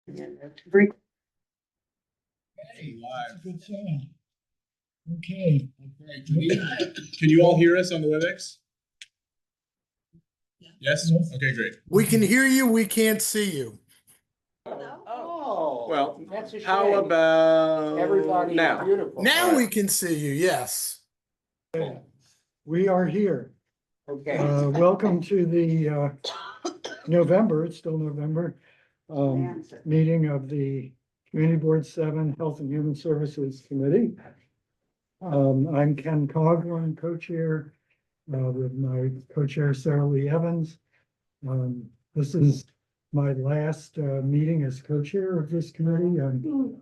Break. Hey, live. Good sound. Okay. Can you all hear us on the WebEx? Yes? Yes. Okay, great. We can hear you, we can't see you. Oh, Well, that's a shame. how about Everybody now? beautiful. Now we can see you, yes. We are here. Okay. Welcome to the November, it's still November, meeting of the Community Board 7 Health and Human Services Committee. I'm Ken Cogburn, co-chair, with my co-chair Sarah Lee Evans. This is my last meeting as co-chair of this committee. Oh,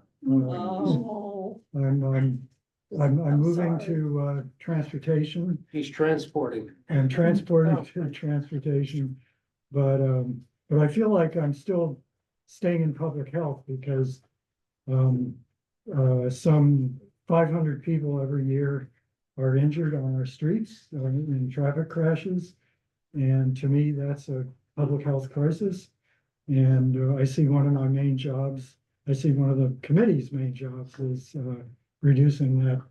I'm moving to transportation he's transporting. and transporting to transportation. But I feel like I'm still staying in public health because some 500 people every year are injured on our streets in traffic crashes. And to me, that's a public health crisis. And I see one of my main jobs, I see one of the committee's main jobs is reducing that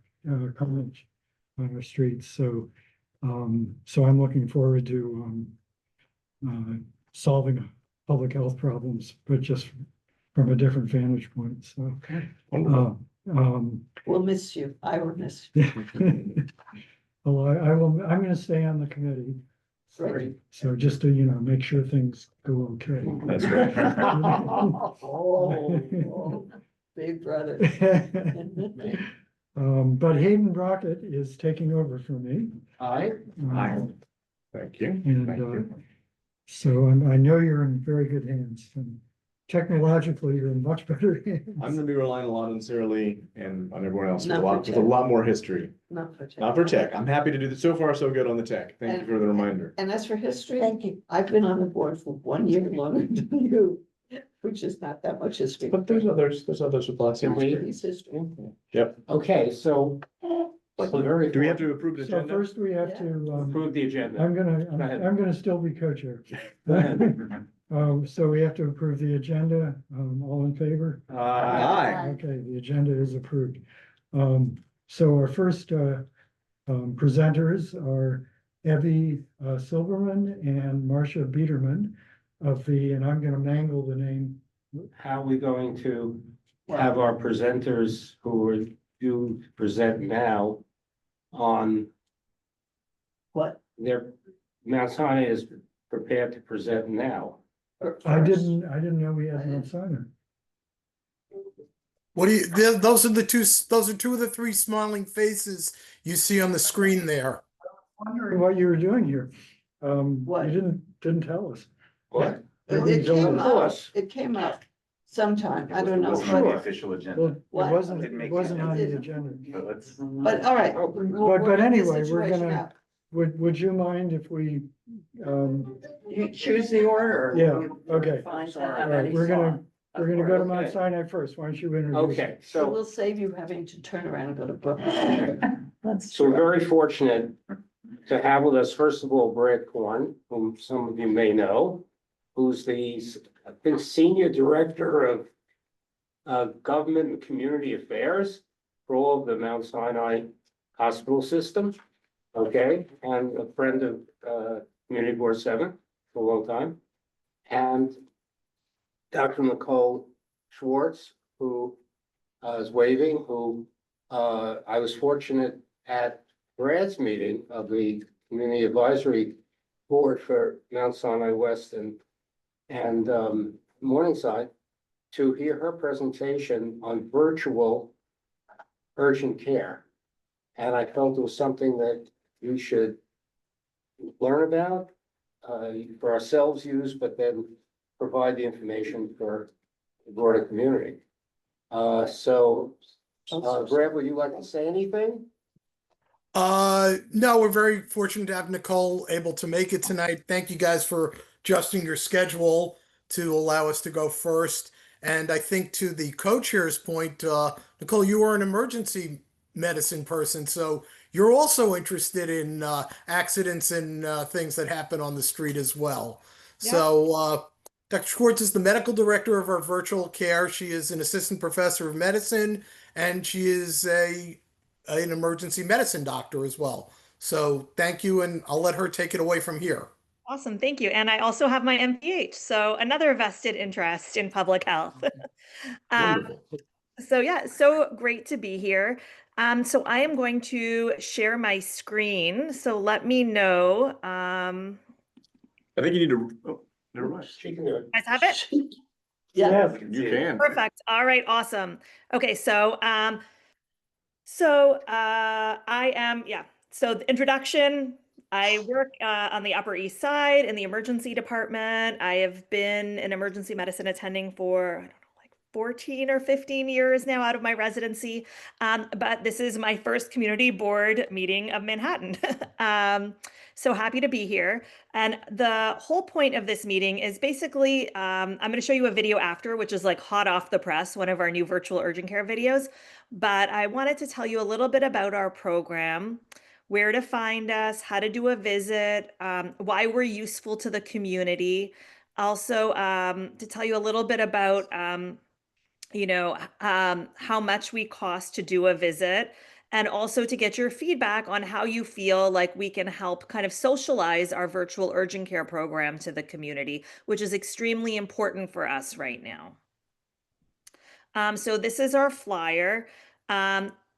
carnage on our streets. So I'm looking forward to solving public health problems, but just from a different vantage point. So We'll miss you. I will miss you. well, I will, I'm gonna stay on the committee. Great. So just to, make sure things go okay. That's right. Oh, big brother. But Hayden Brockett is taking over for me. Aye. Thank you. And so I know you're in very good hands, and technologically, you're in much better hands. I'm gonna be relying a lot on Sarah Lee and on everyone else with Not a for lot, with a tech. lot more history. Not for tech. Not for tech. I'm happy to do this. So far, so good on the tech. Thank you for the reminder. And as for history, Thank you. I've been on the board for 1 year longer than you, which is not that much history. But there's others with lots of history. History is history. Yep. Okay, so. Very. Do we have to approve the So agenda? first we have to, Approve the agenda. I'm Go ahead. gonna still be co-chair. Go ahead. So we have to approve the agenda, all in favor? Aye. Okay, the agenda is approved. So our first presenters are Evie Silverman and Marcia Biederman of the, and I'm gonna mangle the name. How are we going to have our presenters who are due to present now on What? their, Mount Sinai is prepared to present now. I didn't know we had one signer. What do you, those are two of the three smiling faces you see on the screen there. Wondering what you were doing here. What? You didn't tell us. What? It came Of up, course. it came up sometime. I don't know. wasn't but- on the official agenda. Well, it What? wasn't, Didn't it make wasn't it. on the agenda. But all right. But anyway, we're gonna, would you mind if we, You choose the order. or Yeah, you okay. Find Sorry. out all how right, many we're gonna go to Mount Okay. Sinai first. Why don't you introduce? Okay, So so, we'll save you having to turn around and go to Brooklyn. so we're very fortunate to have with us, first of all, Brad Korn, whom some of you may know, who's the, I think, Senior Director of Government and Community Affairs for all of the Mount Sinai Hospital System. Okay, and a friend of Community Board 7 for a long time. And Dr. Nicole Schwartz, who is waving, who I was fortunate at Brad's meeting of the Community Advisory Board for Mount Sinai West and Morningside to hear her presentation on virtual urgent care. And I felt it was something that we should learn about, for ourselves use, but then provide the information for the broader community. Brad, would you like to say anything? No, we're very fortunate to have Nicole able to make it tonight. Thank you guys for adjusting your schedule to allow us to go first. And I think to the co-chair's point, Nicole, you are an emergency medicine person, so you're also interested in accidents and things that happen on the street as well. So Dr. Schwartz is the medical director of our virtual care. She is an assistant professor of medicine, and she is an emergency medicine doctor as well. So thank you, and I'll let her take it away from here. Awesome, thank you. And I also have my MPH, so another vested interest in public health. Wonderful. So yeah, so great to be here. So I am going to share my screen. So let me know. I think you need to, oh, never mind. She can do it. Guys have it? Yeah. You can. Perfect. All right, awesome. Okay, so I am, yeah. So the introduction, I work on the Upper East Side in the emergency department. I have been an emergency medicine attending for, I don't know, like 14 or 15 years now out of my residency. But this is my first community board meeting of Manhattan. So happy to be here. And the whole point of this meeting is basically, I'm going to show you a video after, which is like hot off the press, one of our new virtual urgent care videos. But I wanted to tell you a little bit about our program, where to find us, how to do a visit, why we're useful to the community. Also, to tell you a little bit about, how much we cost to do a visit, and also to get your feedback on how you feel like we can help kind of socialize our virtual urgent care program to the community, which is extremely important for us right now. So this is our flyer.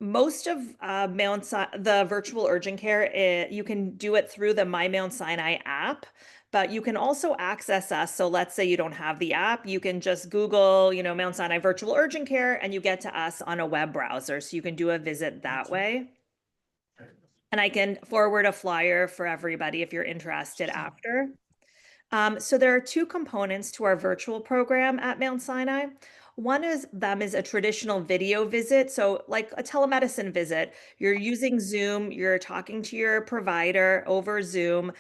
Most of the virtual urgent care, you can do it through the My Mount Sinai app, but you can also access us. So let's say you don't have the app, you can just Google, Mount Sinai Virtual Urgent Care, and you get to us on a web browser. So you can do a visit that way. And I can forward a flyer for everybody if you're interested after. So there are two components to our virtual program at Mount Sinai. One is a traditional video visit. So like a telemedicine visit, you're using Zoom, you're talking to your provider over Zoom,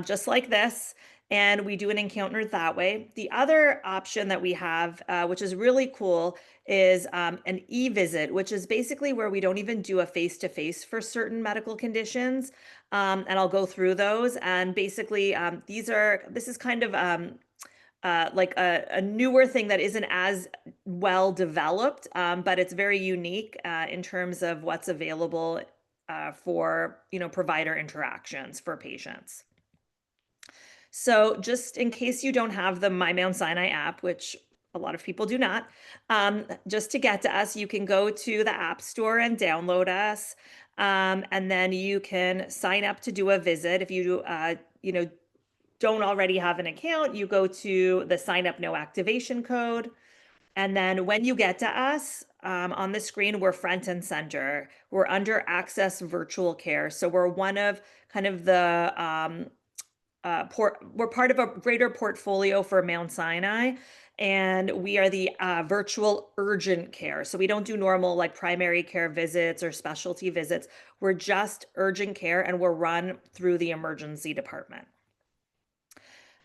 just like this. And we do an encounter that way. The other option that we have, which is really cool, is an e-visit, which is basically where we don't even do a face-to-face for certain medical conditions. And I'll go through those. And basically, this is kind of like a newer thing that isn't as well developed, but it's very unique in terms of what's available for provider interactions for patients. So just in case you don't have the My Mount Sinai app, which a lot of people do not, just to get to us, you can go to the App Store and download us, and then you can sign up to do a visit. If you don't already have an account, you go to the sign up no activation code. And then when you get to us, on the screen, we're front and center. We're under Access Virtual Care. So we're one of kind of the, we're part of a greater portfolio for Mount Sinai, and we are the virtual urgent care. So we don't do normal like primary care visits or specialty visits. We're just urgent care, and we're run through the emergency department.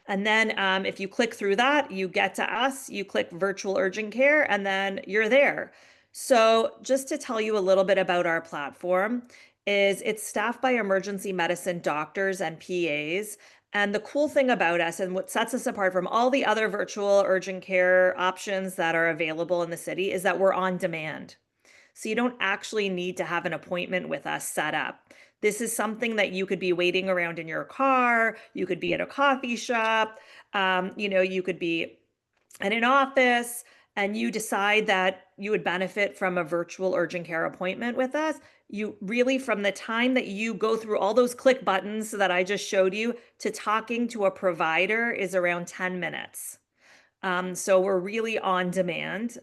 And then if you click through that, you get to us, you click virtual urgent care, and then you're there. So just to tell you a little bit about our platform, it's staffed by emergency medicine doctors and PAs. And the cool thing about us, and what sets us apart from all the other virtual urgent care options that are available in the city, is that we're on demand. So you don't actually need to have an appointment with us set up. This is something that you could be waiting around in your car, you could be at a coffee shop, you could be in an office, and you decide that you would benefit from a virtual urgent care appointment with us. You really, from the time that you go through all those click buttons that I just showed you to talking to a provider, is around 10 minutes. So we're really on demand.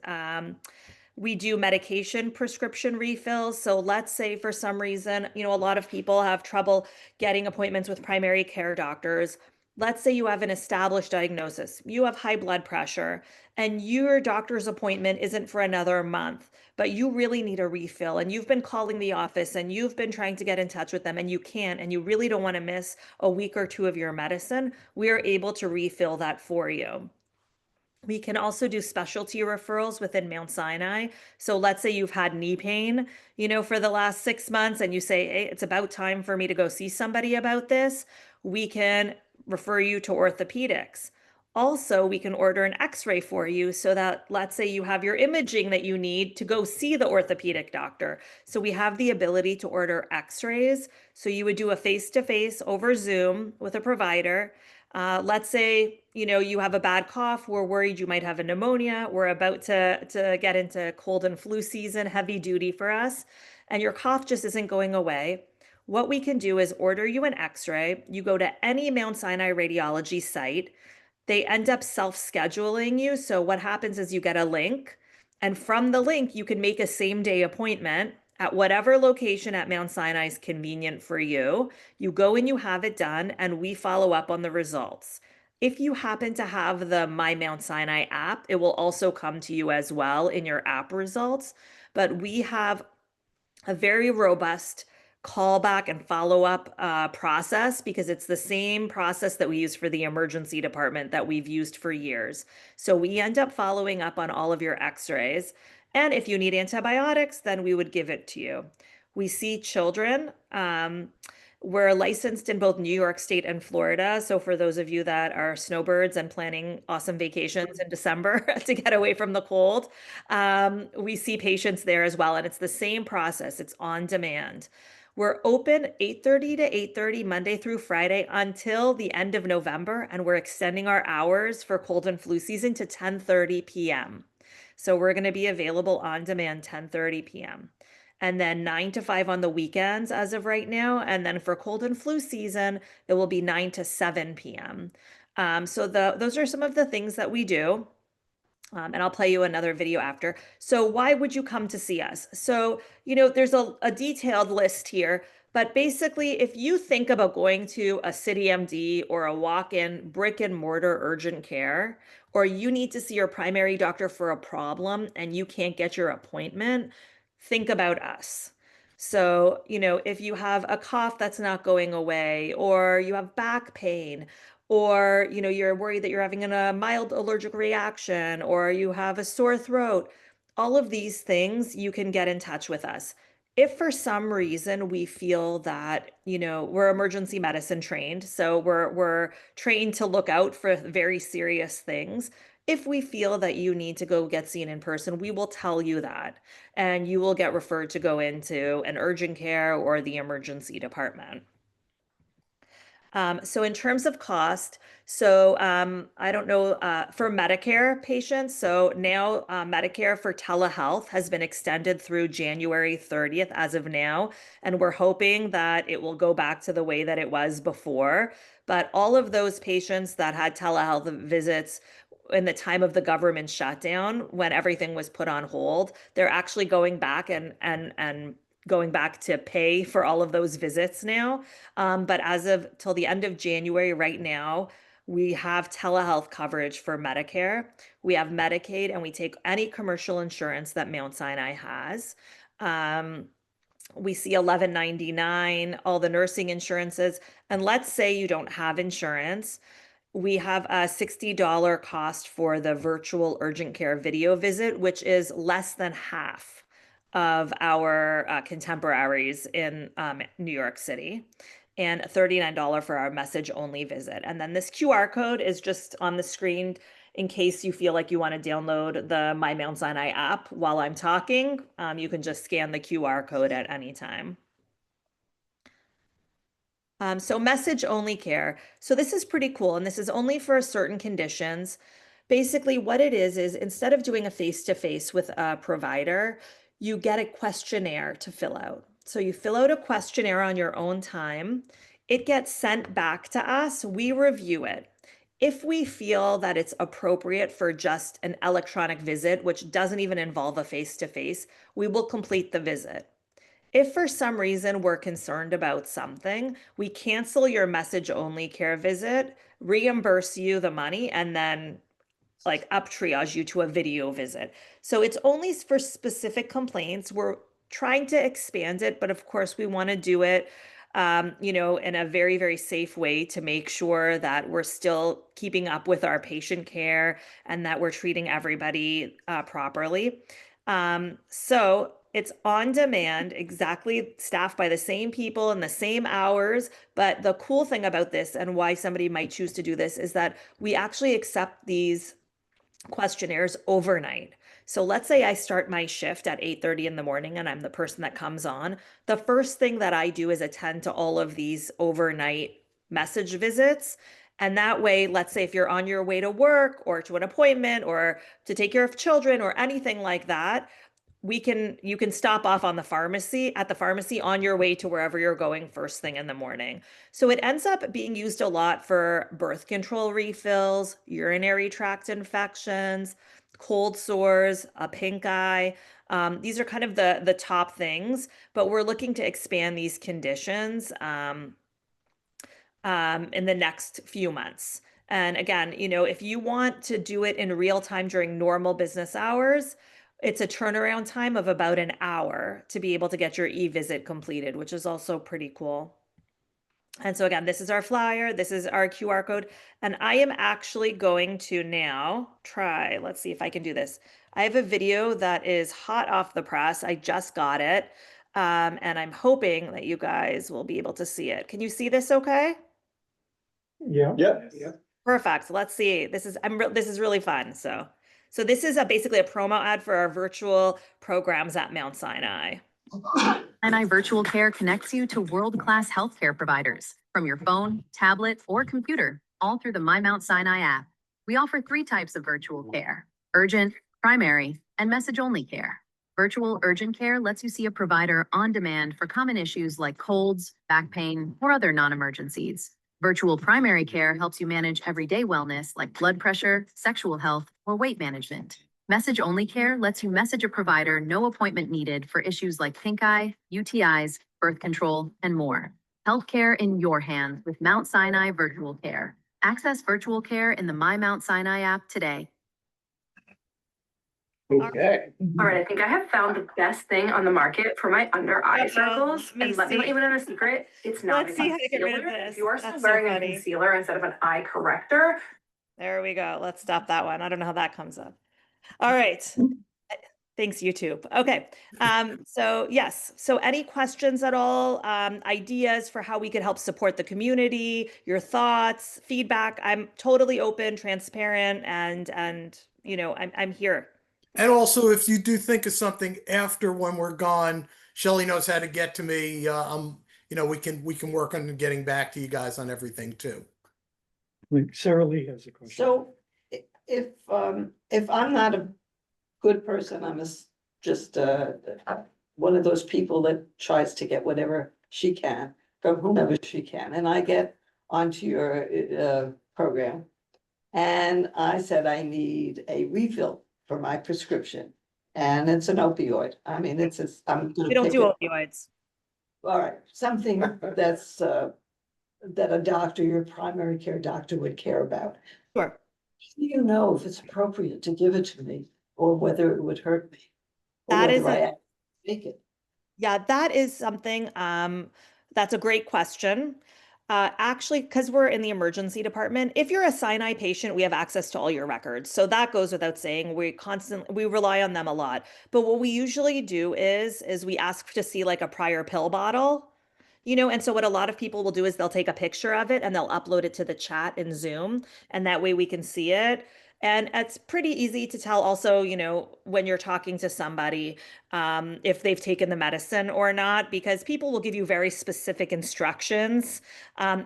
We do medication prescription refills. So let's say for some reason, a lot of people have trouble getting appointments with primary care doctors. Let's say you have an established diagnosis, you have high blood pressure, and your doctor's appointment isn't for another month, but you really need a refill, and you've been calling the office and you've been trying to get in touch with them, and you can't, and you really don't want to miss a week or two of your medicine. We are able to refill that for you. We can also do specialty referrals within Mount Sinai. So let's say you've had knee pain, for the last 6 months, and you say, hey, it's about time for me to go see somebody about this. We can refer you to orthopedics. Also, we can order an x-ray for you so that, let's say you have your imaging that you need to go see the orthopedic doctor. So we have the ability to order x-rays. So you would do a face-to-face over Zoom with a provider. Let's say, you have a bad cough. We're worried you might have a pneumonia. We're about to get into cold and flu season, heavy duty for us, and your cough just isn't going away. What we can do is order you an x-ray. You go to any Mount Sinai radiology site. They end up self-scheduling you. So what happens is you get a link, and from the link, you can make a same-day appointment at whatever location at Mount Sinai is convenient for you. You go and you have it done, and we follow up on the results. If you happen to have the My Mount Sinai app, it will also come to you as well in your app results. But we have a very robust callback and follow-up process, because it's the same process that we use for the emergency department that we've used for years. So we end up following up on all of your x-rays. And if you need antibiotics, then we would give it to you. We see children. We're licensed in both New York State and Florida. So for those of you that are snowbirds and planning awesome vacations in December to get away from the cold, we see patients there as well. And it's the same process. It's on demand. We're open 8:30 to 8:30 Monday through Friday until the end of November, and we're extending our hours for cold and flu season to 10:30 p.m. So we're going to be available on demand 10:30 p.m. and then 9 to 5 on the weekends as of right now. And then for cold and flu season, it will be 9 to 7 p.m. So those are some of the things that we do. And I'll play you another video after. So why would you come to see us? So, there's a detailed list here, but basically if you think about going to a CityMD or a walk-in brick and mortar urgent care, or you need to see your primary doctor for a problem and you can't get your appointment, think about us. So, if you have a cough that's not going away, or you have back pain, or you're worried that you're having a mild allergic reaction, or you have a sore throat, all of these things, you can get in touch with us. If for some reason we feel that we're emergency medicine trained, so we're trained to look out for very serious things. If we feel that you need to go get seen in person, we will tell you that, and you will get referred to go into an urgent care or the emergency department. So in terms of cost, I don't know, for Medicare patients, so now Medicare for telehealth has been extended through January 30th as of now, and we're hoping that it will go back to the way that it was before. But all of those patients that had telehealth visits in the time of the government shutdown, when everything was put on hold, they're actually going back and going back to pay for all of those visits now. But as of till the end of January right now, we have telehealth coverage for Medicare. We have Medicaid, and we take any commercial insurance that Mount Sinai has. We see 1199, all the nursing insurances. And let's say you don't have insurance, we have a $60 cost for the virtual urgent care video visit, which is less than half of our contemporaries in New York City, and $39 for our message only visit. And then this QR code is just on the screen in case you feel like you want to download the My Mount Sinai app while I'm talking. You can just scan the QR code at any time. So message only care. So this is pretty cool, and this is only for certain conditions. Basically what it is instead of doing a face-to-face with a provider, you get a questionnaire to fill out. So you fill out a questionnaire on your own time. It gets sent back to us. We review it. If we feel that it's appropriate for just an electronic visit, which doesn't even involve a face-to-face, we will complete the visit. If for some reason we're concerned about something, we cancel your message only care visit, reimburse you the money, and then up triage you to a video visit. So it's only for specific complaints. We're trying to expand it, but of course we want to do it, in a very, very safe way to make sure that we're still keeping up with our patient care and that we're treating everybody properly. So it's on demand, exactly staffed by the same people in the same hours. But the cool thing about this and why somebody might choose to do this is that we actually accept these questionnaires overnight. So let's say I start my shift at 8:30 in the morning and I'm the person that comes on. The first thing that I do is attend to all of these overnight message visits. And that way, let's say if you're on your way to work or to an appointment or to take care of children or anything like that, you can stop off on the pharmacy on your way to wherever you're going first thing in the morning. So it ends up being used a lot for birth control refills, urinary tract infections, cold sores, a pink eye. These are kind of the top things, but we're looking to expand these conditions in the next few months. And again, if you want to do it in real time during normal business hours, it's a turnaround time of about an hour to be able to get your e-visit completed, which is also pretty cool. And so again, this is our flyer, this is our QR code, and I am actually going to now let's see if I can do this. I have a video that is hot off the press. I just got it. And I'm hoping that you guys will be able to see it. Can you see this okay? Yeah. Yeah. Perfect. Let's see. This is really fun. So this is basically a promo ad for our virtual programs at Mount Sinai. Sinai Virtual Care connects you to world-class healthcare providers from your phone, tablet, or computer, all through the My Mount Sinai app. We offer 3 types of virtual care: urgent, primary, and message-only care. Virtual urgent care lets you see a provider on demand for common issues like colds, back pain, or other non-emergencies. Virtual primary care helps you manage everyday wellness like blood pressure, sexual health, or weight management. Message-only care lets you message a provider, no appointment needed, for issues like pink eye, UTIs, birth control, and more. Healthcare in your hands with Mount Sinai Virtual Care. Access virtual care in the My Mount Sinai app today. Okay. All right, I think I have found the best thing on the market for my under eye Uh-oh, circles. let me And let me let see. you in on a secret. It's not Let's a see how to get rid of concealer. this. If you are still That's so wearing a funny. concealer instead of an eye corrector, There we go. Let's stop that one. I don't know how that comes up. All right. Thanks, YouTube. Okay. So yes. So any questions at all? Ideas for how we could help support the community, your thoughts, feedback? I'm totally open, transparent, and I'm here. And also, if you do think of something after when we're gone, Shelley knows how to get to me. We can work on getting back to you guys on everything too. Like Sarah Lee has a question. So if I'm not a good person, I'm just one of those people that tries to get whatever she can from whomever she can, and I get onto your program, and I said I need a refill for my prescription, and it's an opioid. I mean, We don't do opioids. all right, something that's that a doctor, your primary care doctor, would care about. Sure. Do you know if it's appropriate to give it to me or whether it would hurt me? Or That is whether I have to take it? Yeah, that is something, that's a great question. Actually, because we're in the emergency department, if you're a Sinai patient, we have access to all your records. So that goes without saying. We rely on them a lot. But what we usually do is we ask to see like a prior pill bottle, and so what a lot of people will do is they'll take a picture of it and they'll upload it to the chat in Zoom, and that way we can see it. And it's pretty easy to tell also, when you're talking to somebody, if they've taken the medicine or not, because people will give you very specific instructions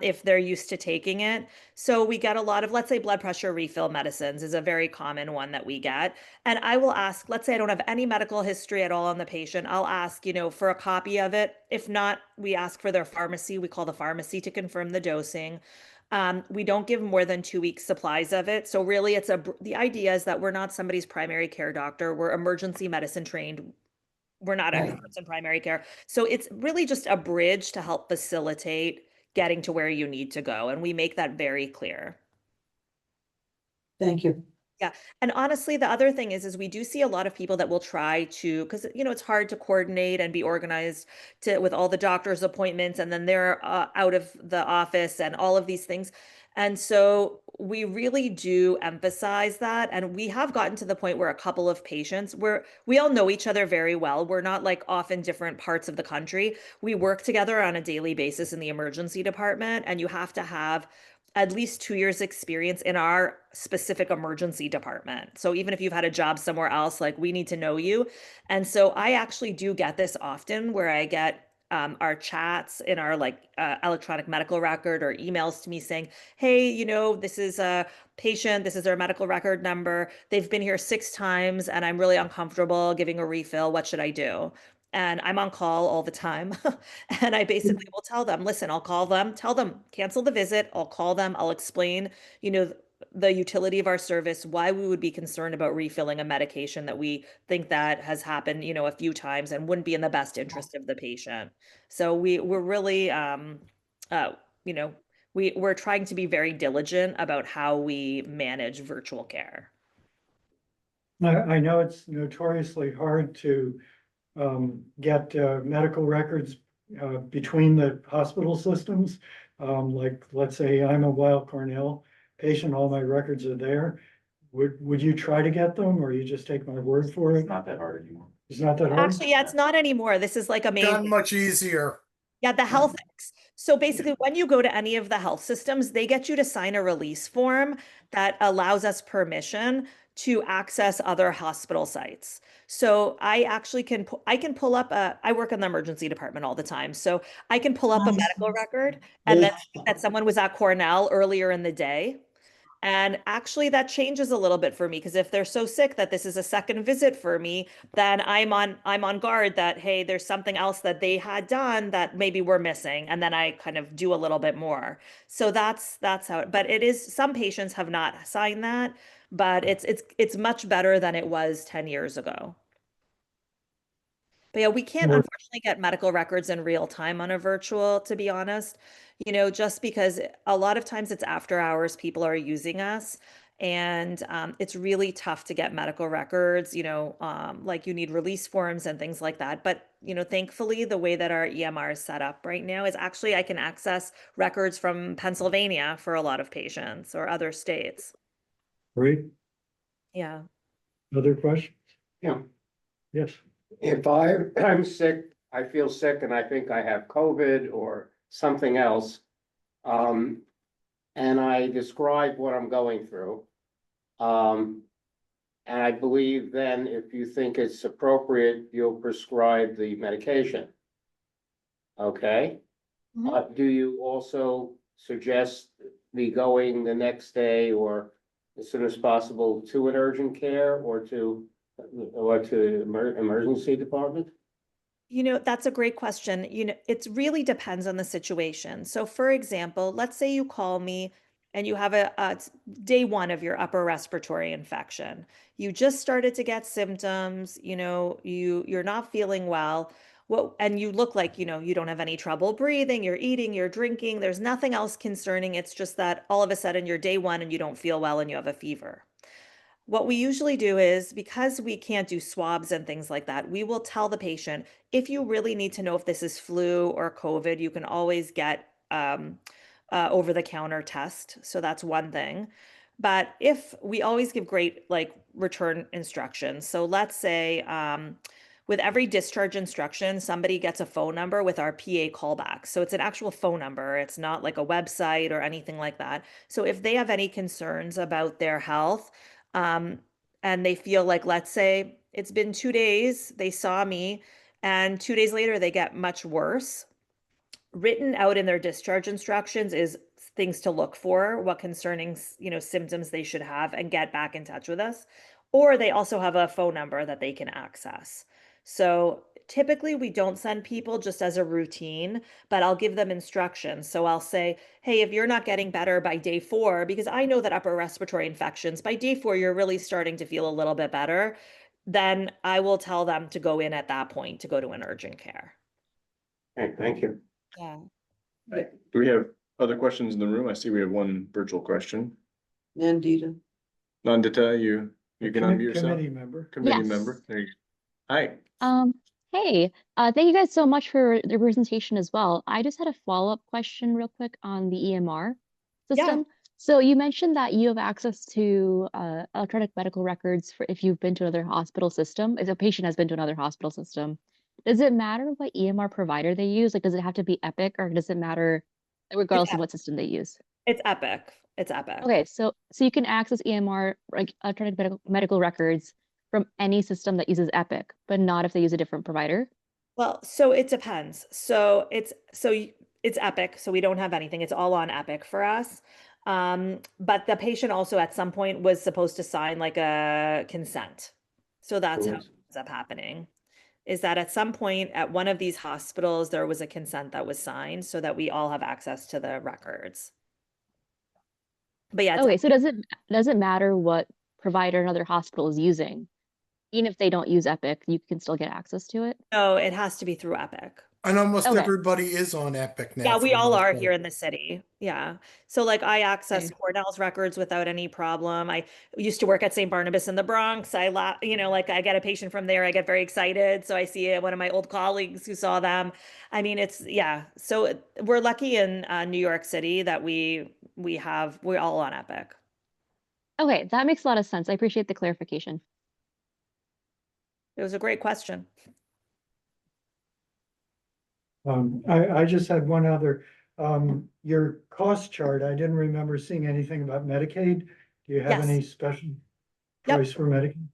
if they're used to taking it. So we get a lot of, let's say, blood pressure refill medicines is a very common one that we get. And I will ask, let's say I don't have any medical history at all on the patient. I'll ask, for a copy of it. If not, we ask for their pharmacy. We call the pharmacy to confirm the dosing. We don't give more than 2 weeks supplies of it. So really the idea is that we're not somebody's primary care doctor. We're emergency medicine trained. We're not experts in primary care. So it's really just a bridge to help facilitate getting to where you need to go. And we make that very clear. Thank you. Yeah. And honestly, the other thing is we do see a lot of people that will try to, because, it's hard to coordinate and be organized with all the doctor's appointments, and then they're out of the office and all of these things. And so we really do emphasize that. And we have gotten to the point where a couple of patients, we all know each other very well. We're not like off in different parts of the country. We work together on a daily basis in the emergency department, and you have to have at least 2 years experience in our specific emergency department. So even if you've had a job somewhere else, like we need to know you. And so I actually do get this often where I get our chats in our like electronic medical record or emails to me saying, hey, this is a patient, this is their medical record number. They've been here 6 times and I'm really uncomfortable giving a refill. What should I do? And I'm on call all the time. And I basically will tell them, listen, I'll call them, tell them, cancel the visit. I'll call them. I'll explain, the utility of our service, why we would be concerned about refilling a medication that we think that has happened, a few times and wouldn't be in the best interest of the patient. So we're really, we're trying to be very diligent about how we manage virtual care. I know it's notoriously hard to get medical records between the hospital systems. Like, let's say I'm a Weill Cornell patient, all my records are there. Would you try to get them, or you just take my word for it? It's not that hard anymore. It's not that hard? Actually, yeah, it's not anymore. This is like amazing. Gotten much easier. Yeah, the health. So basically, when you go to any of the health systems, they get you to sign a release form that allows us permission to access other hospital sites. So I actually I can pull up I work in the emergency department all the time. So I can pull up a medical record and then that someone was at Cornell earlier in the day. And actually that changes a little bit for me, because if they're so sick that this is a second visit for me, then I'm on guard that, hey, there's something else that they had done that maybe we're missing. And then I kind of do a little bit more. So that's how it, but it is, some patients have not signed that, but it's much better than it was 10 years ago. But yeah, we can't unfortunately get medical records in real time on a virtual, to be honest, just because a lot of times it's after hours, people are using us, and it's really tough to get medical records, like you need release forms and things like that. But, thankfully, the way that our EMR is set up right now is actually I can access records from Pennsylvania for a lot of patients or other states. Great. Yeah. Other questions? Yeah. Yes. If I'm sick, I feel sick and I think I have COVID or something else, and I describe what I'm going through, and I believe then if you think it's appropriate, you'll prescribe the medication. Okay? Do you also suggest me going the next day or as soon as possible to an urgent care or to emergency department? That's a great question. It really depends on the situation. So for example, let's say you call me and you have a day 1 of your upper respiratory infection. You just started to get symptoms, you're not feeling well. And you look like, you don't have any trouble breathing, you're eating, you're drinking, there's nothing else concerning. It's just that all of a sudden you're day 1 and you don't feel well and you have a fever. What we usually do is, because we can't do swabs and things like that, we will tell the patient, if you really need to know if this is flu or COVID, you can always get over-the-counter test. So that's one thing. But if we always give great return instructions. So let's say with every discharge instruction, somebody gets a phone number with our PA callback. So it's an actual phone number. It's not like a website or anything like that. So if they have any concerns about their health, and they feel like, let's say it's been 2 days, they saw me, and 2 days later they get much worse. Written out in their discharge instructions is things to look for, what concerning, symptoms they should have, and get back in touch with us. Or they also have a phone number that they can access. So typically we don't send people just as a routine, but I'll give them instructions. So I'll say, hey, if you're not getting better by day 4, because I know that upper respiratory infections, by day 4, you're really starting to feel a little bit better, then I will tell them to go in at that point to go to an urgent care. Okay, thank you. Yeah. Do we have other questions in the room? I see we have one virtual question. Nandita. Nandita, you can unmute yourself. Committee member. Committee Yes. member. There you go. Hi. Hey, thank you guys so much for the presentation as well. I just had a follow-up question real quick on the EMR system. So you mentioned that you have access to electronic medical records for if you've been to another hospital system, if a patient has been to another hospital system. Does it matter what EMR provider they use? Like, does it have to be Epic or does it matter regardless of what system they use? It's Epic. It's Epic. Okay, so you can access EMR, like electronic medical records from any system that uses Epic, but not if they use a different provider. Well, so it depends. It's Epic, so we don't have anything. It's all on Epic for us. But the patient also at some point was supposed to sign like a consent. So that's how it ends up happening. Is that at some point at one of these hospitals, there was a consent that was signed so that we all have access to the records. But yeah, Okay, so does it matter what provider another hospital is using? Even if they don't use Epic, you can still get access to it? no, it has to be through Epic. And almost Okay. everybody is on Epic now. Yeah, for we the all most are part. here in the city. Yeah. So like I access Okay. Cornell's records without any problem. I used to work at St. Barnabas in the Bronx. Like I get a patient from there, I get very excited. So I see one of my old colleagues who saw them. I mean, so we're lucky in New York City that we're all on Epic. Okay, that makes a lot of sense. I appreciate the clarification. It was a great question. I just had one other, your cost chart, I didn't remember seeing anything about Medicaid. Do you have Yes. any special Yep. choice for Medicaid?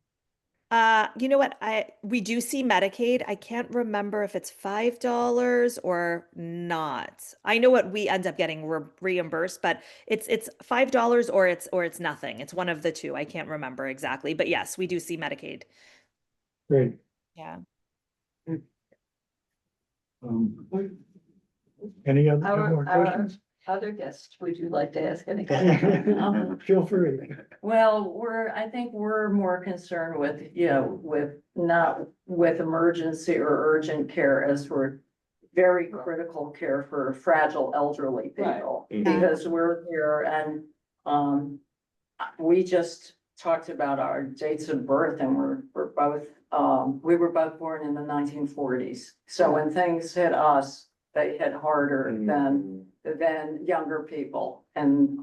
You know what? We do see Medicaid. I can't remember if it's $5 or not. I know what we end up getting reimbursed, but it's $5 or it's nothing. It's one of the two. I can't remember exactly, but yes, we do see Medicaid. Great. Yeah. Any other more Our questions? other guest, would you like to ask any? Feel free. Well, I think we're more concerned with, not with emergency or urgent care as we're very critical care for fragile elderly people. Right. Because we're here and, we just talked about our dates of birth and we were both born in the 1940s. So when things hit us, they hit harder than younger people. And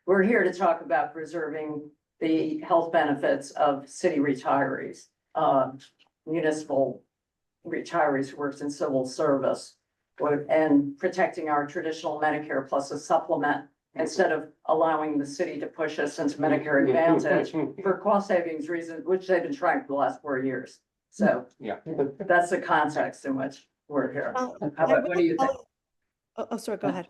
we're here to talk about preserving the health benefits of city retirees, municipal retirees who works in civil service, and protecting our traditional Medicare plus a supplement instead of allowing the city to push us into Medicare Advantage for cost savings reasons, which they've been trying for the last 4 years. So Yeah. that's the context in which we're here. What do you think? Oh, sorry, go ahead.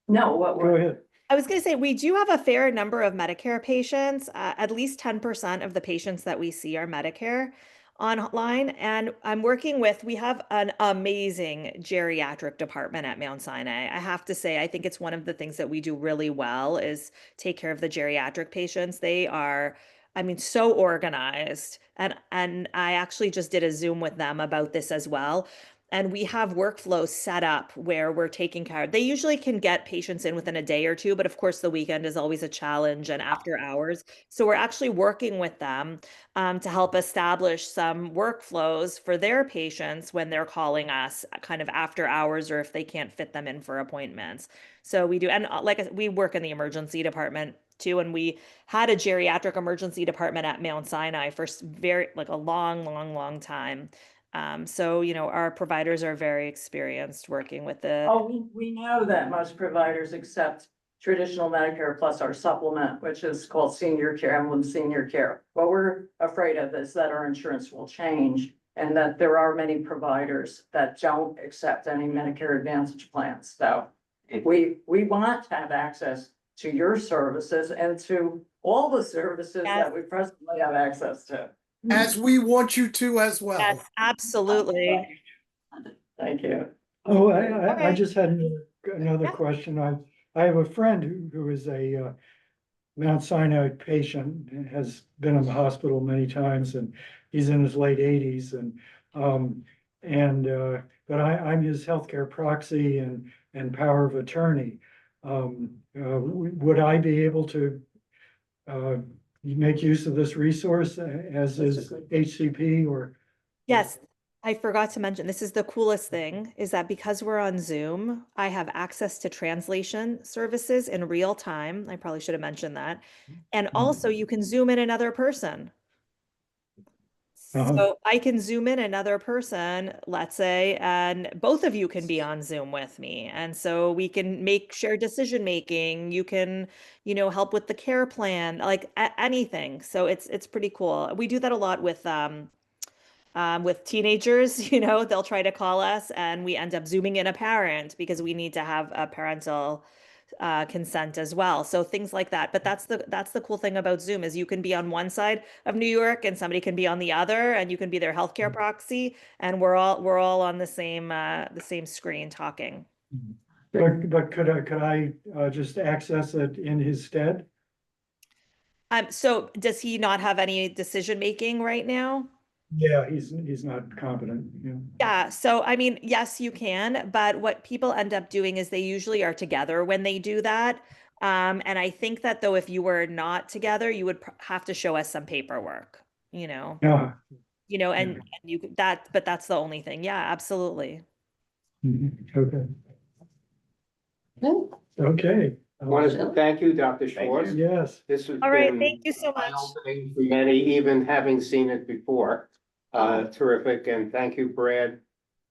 No, Go ahead. I was going to say, we do have a fair number of Medicare patients. At least 10% of the patients that we see are Medicare online. And we have an amazing geriatric department at Mount Sinai. I have to say, I think it's one of the things that we do really well is take care of the geriatric patients. They are, so organized. And I actually just did a Zoom with them about this as well. And we have workflows set up where we're taking care. They usually can get patients in within a day or two, but of course the weekend is always a challenge and after hours. So we're actually working with them to help establish some workflows for their patients when they're calling us kind of after hours or if they can't fit them in for appointments. So we do, and we work in the emergency department too, and we had a geriatric emergency department at Mount Sinai for a long time. So, our providers are very experienced working with the. Oh, we know that most providers accept traditional Medicare plus our supplement, which is called senior care, Emblem Senior Care. What we're afraid of is that our insurance will change and that there are many providers that don't accept any Medicare Advantage plans. So we want to have access to your services and to all the services that we presently have access to. As we want you to as well. Yes, absolutely. Thank you. Oh, I Okay. just had another Yeah. question. I have a friend who is a Mount Sinai patient, and has been in the hospital many times, and he's in his late 80s but I'm his healthcare proxy and power of attorney. Would I be able to make use of this resource as is HCP or? Yes, I forgot to mention, this is the coolest thing, is that because we're on Zoom, I have access to translation services in real time. I probably should have mentioned that. And also you can zoom in another person. Uh-huh. So I can zoom in another person, let's say, and both of you can be on Zoom with me. And so we can make shared decision making. You can, help with the care plan, like anything. So it's pretty cool. We do that a lot with teenagers, they'll try to call us and we end up zooming in a parent because we need to have a parental consent as well. So things like that. But that's the cool thing about Zoom is you can be on one side of New York and somebody can be on the other, and you can be their healthcare proxy, and we're all on the same screen talking. But could I just access it in his stead? So does he not have any decision making right now? Yeah, he's not competent, yeah. Yeah, so I mean, yes, you can, but what people end up doing is they usually are together when they do that. And I think that though, if you were not together, you would have to show us some paperwork, Yeah. and but that's the only thing. Yeah, absolutely. Okay, okay. I want to thank you, Dr. Schwartz. Yes. This has All right, been thank you so much. eye-opening for many, even having seen it before. Terrific, and thank you, Brad.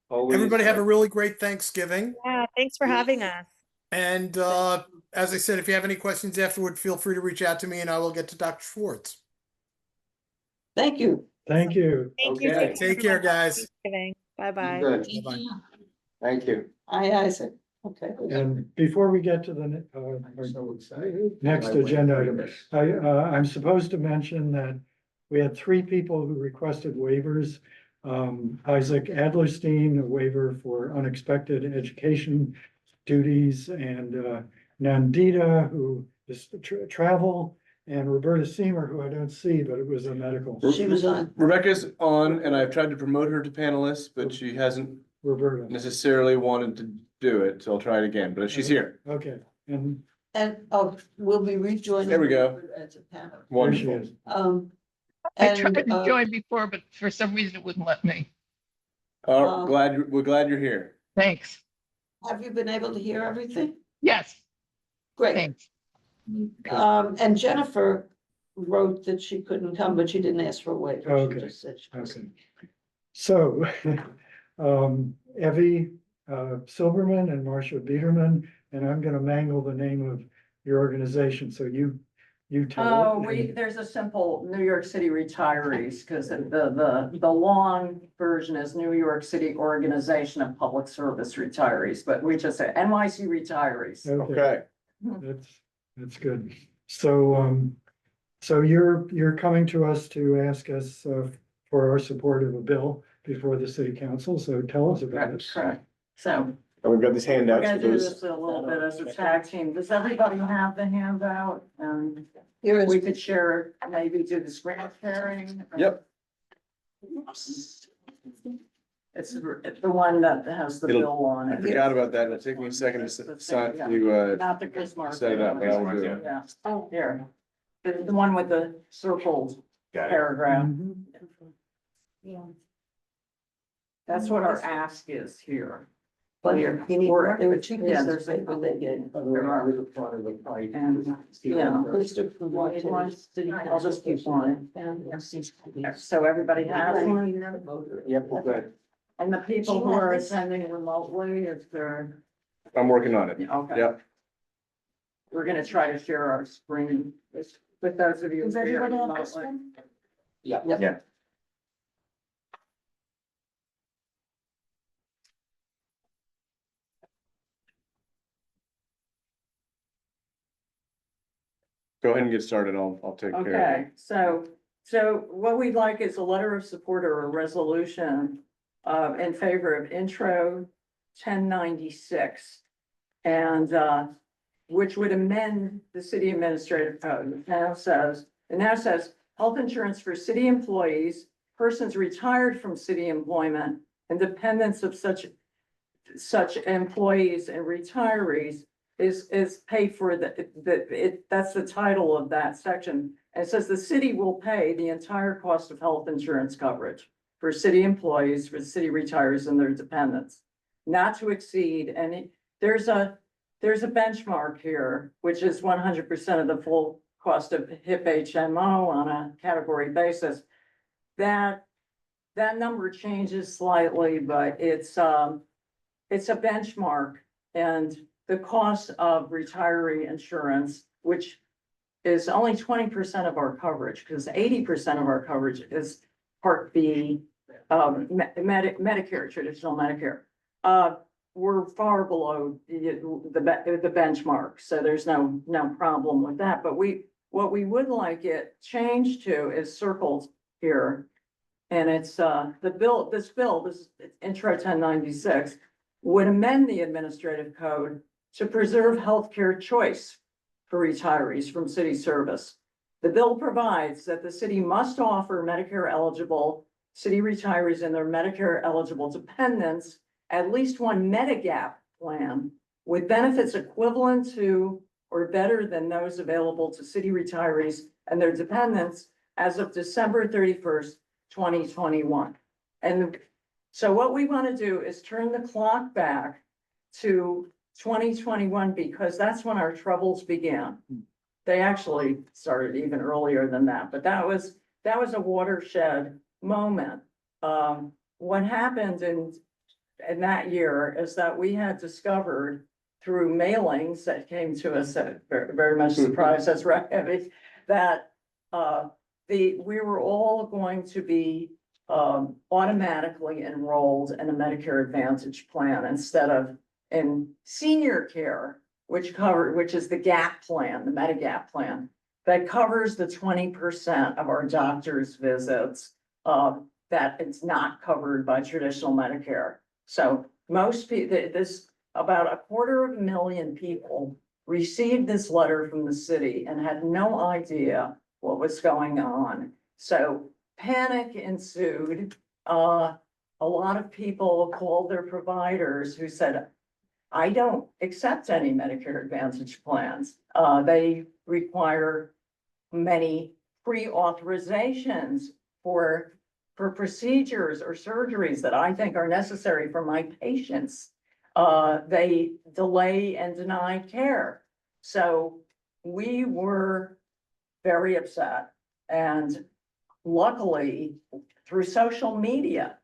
Always. Everybody have a really great Thanksgiving. Yeah, thanks for having us. And as I said, if you have any questions afterward, feel free to reach out to me and I will get to Dr. Schwartz. Thank you. Thank you. Thank you. Okay. Take care, guys. Bye-bye. Good. Bye-bye. Thank you. Aye, Isaac. Okay. And before we get to the next agenda item, I'm supposed to mention that we had 3 people who requested waivers. Isaac Adlerstein, a waiver for unexpected education duties, and Nandita, who is travel, and Roberta Seamer, who I don't see, but it was a medical. She was on. Rebecca's on, and I've tried to promote her to panelist, but she hasn't Roberta, necessarily wanted to do it, so I'll try it again, but she's here. okay, and And, we'll be rejoining. There we go. As a panel. there she Wonderful. is. I tried to And, join before, but for some reason it wouldn't let me. Oh, we're glad you're here. Thanks. have you been able to hear everything? Yes, Great. thanks. And Jennifer wrote that she couldn't come, but she didn't ask for a waiver. Okay. She just said she was. Okay. So, Evie Silverman and Marcia Biederman, and I'm gonna mangle the name of your organization, so you tell. There's a simple New York City Retirees, because the long version is New York City Organization of Public Service Retirees, but we just say NYC Retirees. Okay, that's good. So, so you're coming to us to ask us for our support of a bill before the city council, so tell us about it. Correct. So And we've got these we're handouts gonna for do those. this a little bit as a tag team. Does everybody have the handout? And Here is. we could share, maybe do the screen sharing. Yep. It's the one that has the It'll- bill on I it. forgot about that. It'll take me a second to sign, Not the Bismarck. set it up, but I will do it. Yeah. Oh, here. The one with the circled paragraph. That's what our ask is here. But you need more. There were 2 Yeah, pieces there's of paper they gave. There are. And, yeah. List of providers. I'll just keep one. So everybody has one. Yep, we're good. And the people who are attending remotely, if they're, I'm working on it. okay. Yep. We're gonna try to share our screen with those of you. Does who are everybody have this remotely. one? Yeah. Go ahead and get started. I'll take care of it. Okay, so what we'd like is a letter of support or a resolution in favor of intro 1096. And which would amend the city administrative code. It now says health insurance for city employees, persons retired from city employment, and dependents of such employees and retirees is paid for that's the title of that section. And it says the city will pay the entire cost of health insurance coverage for city employees, for city retirees and their dependents. Not to exceed, and there's a benchmark here, which is 100% of the full cost of HIP HMO on a category basis. That number changes slightly, but it's a benchmark, and the cost of retiree insurance, which is only 20% of our coverage, because 80% of our coverage is Part B, Medicare, traditional Medicare. We're far below the benchmark, so there's no problem with that. But what we would like it changed to is circled here. And it's this Intro 1096 would amend the administrative code to preserve healthcare choice for retirees from city service. The bill provides that the city must offer Medicare eligible city retirees and their Medicare eligible dependents at least one Medigap plan with benefits equivalent to or better than those available to city retirees and their dependents as of December 31st, 2021. And so what we want to do is turn the clock back to 2021, because that's when our troubles began. They actually started even earlier than that, but that was a watershed moment. What happened in that year is that we had discovered through mailings that came to us at very much surprised us, right? That we were all going to be automatically enrolled in a Medicare Advantage plan instead of in senior care, which is the GAP plan, the Medigap plan, that covers the 20% of our doctor's visits that it's not covered by traditional Medicare. So most people, about 250,000 people received this letter from the city and had no idea what was going on. So panic ensued. A lot of people called their providers who said, I don't accept any Medicare Advantage plans. They require many pre-authorizations for procedures or surgeries that I think are necessary for my patients. They delay and deny care. So we were very upset. And luckily, through social media,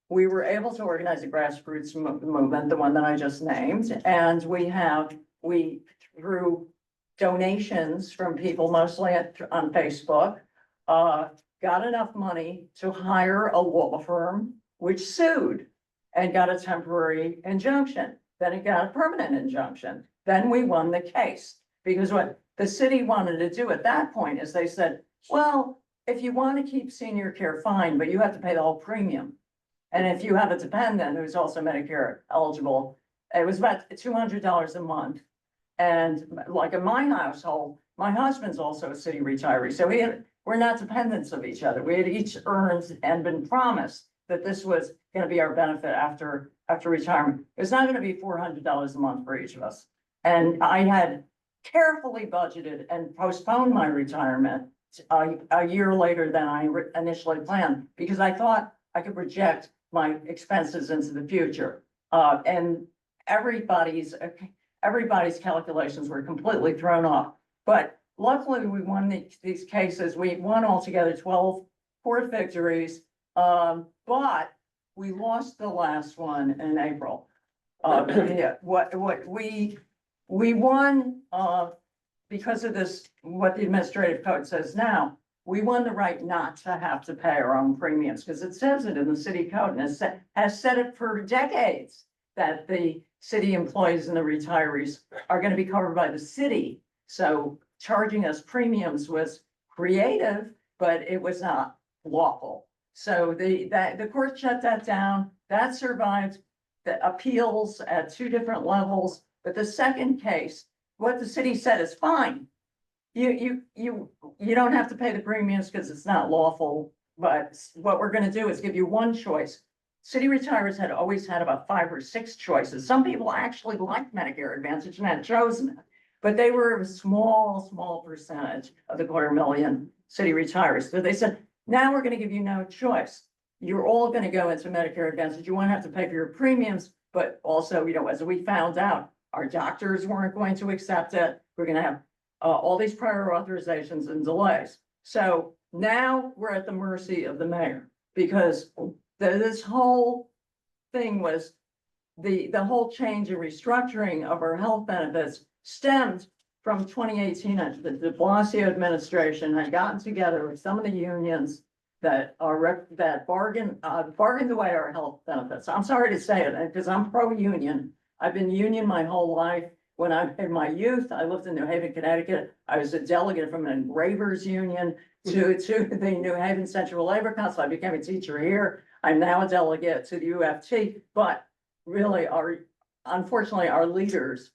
we were able to organize a grassroots movement, the one that I just named. And we through donations from people, mostly on Facebook, got enough money to hire a law firm, which sued and got a temporary injunction. Then it got a permanent injunction. Then we won the case, because what the city wanted to do at that point is they said, well, if you want to keep senior care, fine, but you have to pay the whole premium. And if you have a dependent who's also Medicare eligible, it was about $200 a month. And like in my household, my husband's also a city retiree. So we're not dependents of each other. We had each earned and been promised that this was going to be our benefit after retirement. It's not going to be $400 a month for each of us. And I had carefully budgeted and postponed my retirement a year later than I initially planned, because I thought I could project my expenses into the future. And everybody's calculations were completely thrown off. But luckily, we won these cases. We won altogether 12 court victories, but we lost the last one in April. We won because of this, what the administrative code says now. We won the right not to have to pay our own premiums, because it says it in the city code, and has said it for decades, that the city employees and the retirees are going to be covered by the city. So charging us premiums was creative, but it was not lawful. So the court shut that down. That survived the appeals at 2 different levels. But the second case, what the city said is fine. You don't have to pay the premiums because it's not lawful. But what we're going to do is give you one choice. City retirees had always had about 5 or 6 choices. Some people actually liked Medicare Advantage and had chosen it, but they were a small percentage of the 250,000 city retirees. So they said, now we're going to give you no choice. you're all gonna go into Medicare Advantage. You won't have to pay for your premiums, but also, as we found out, our doctors weren't going to accept it. We're gonna have all these prior authorizations and delays. So now we're at the mercy of the mayor, because this whole thing was the whole change and restructuring of our health benefits stemmed from 2018. The de Blasio administration had gotten together with some of the unions that bargained away our health benefits. I'm sorry to say it, because I'm pro-union. I've been union my whole life. When in my youth, I lived in New Haven, Connecticut. I was a delegate from an engravers union to the New Haven Central Labor Council. I became a teacher here. I'm now a delegate to the UFT, but really unfortunately, our leaders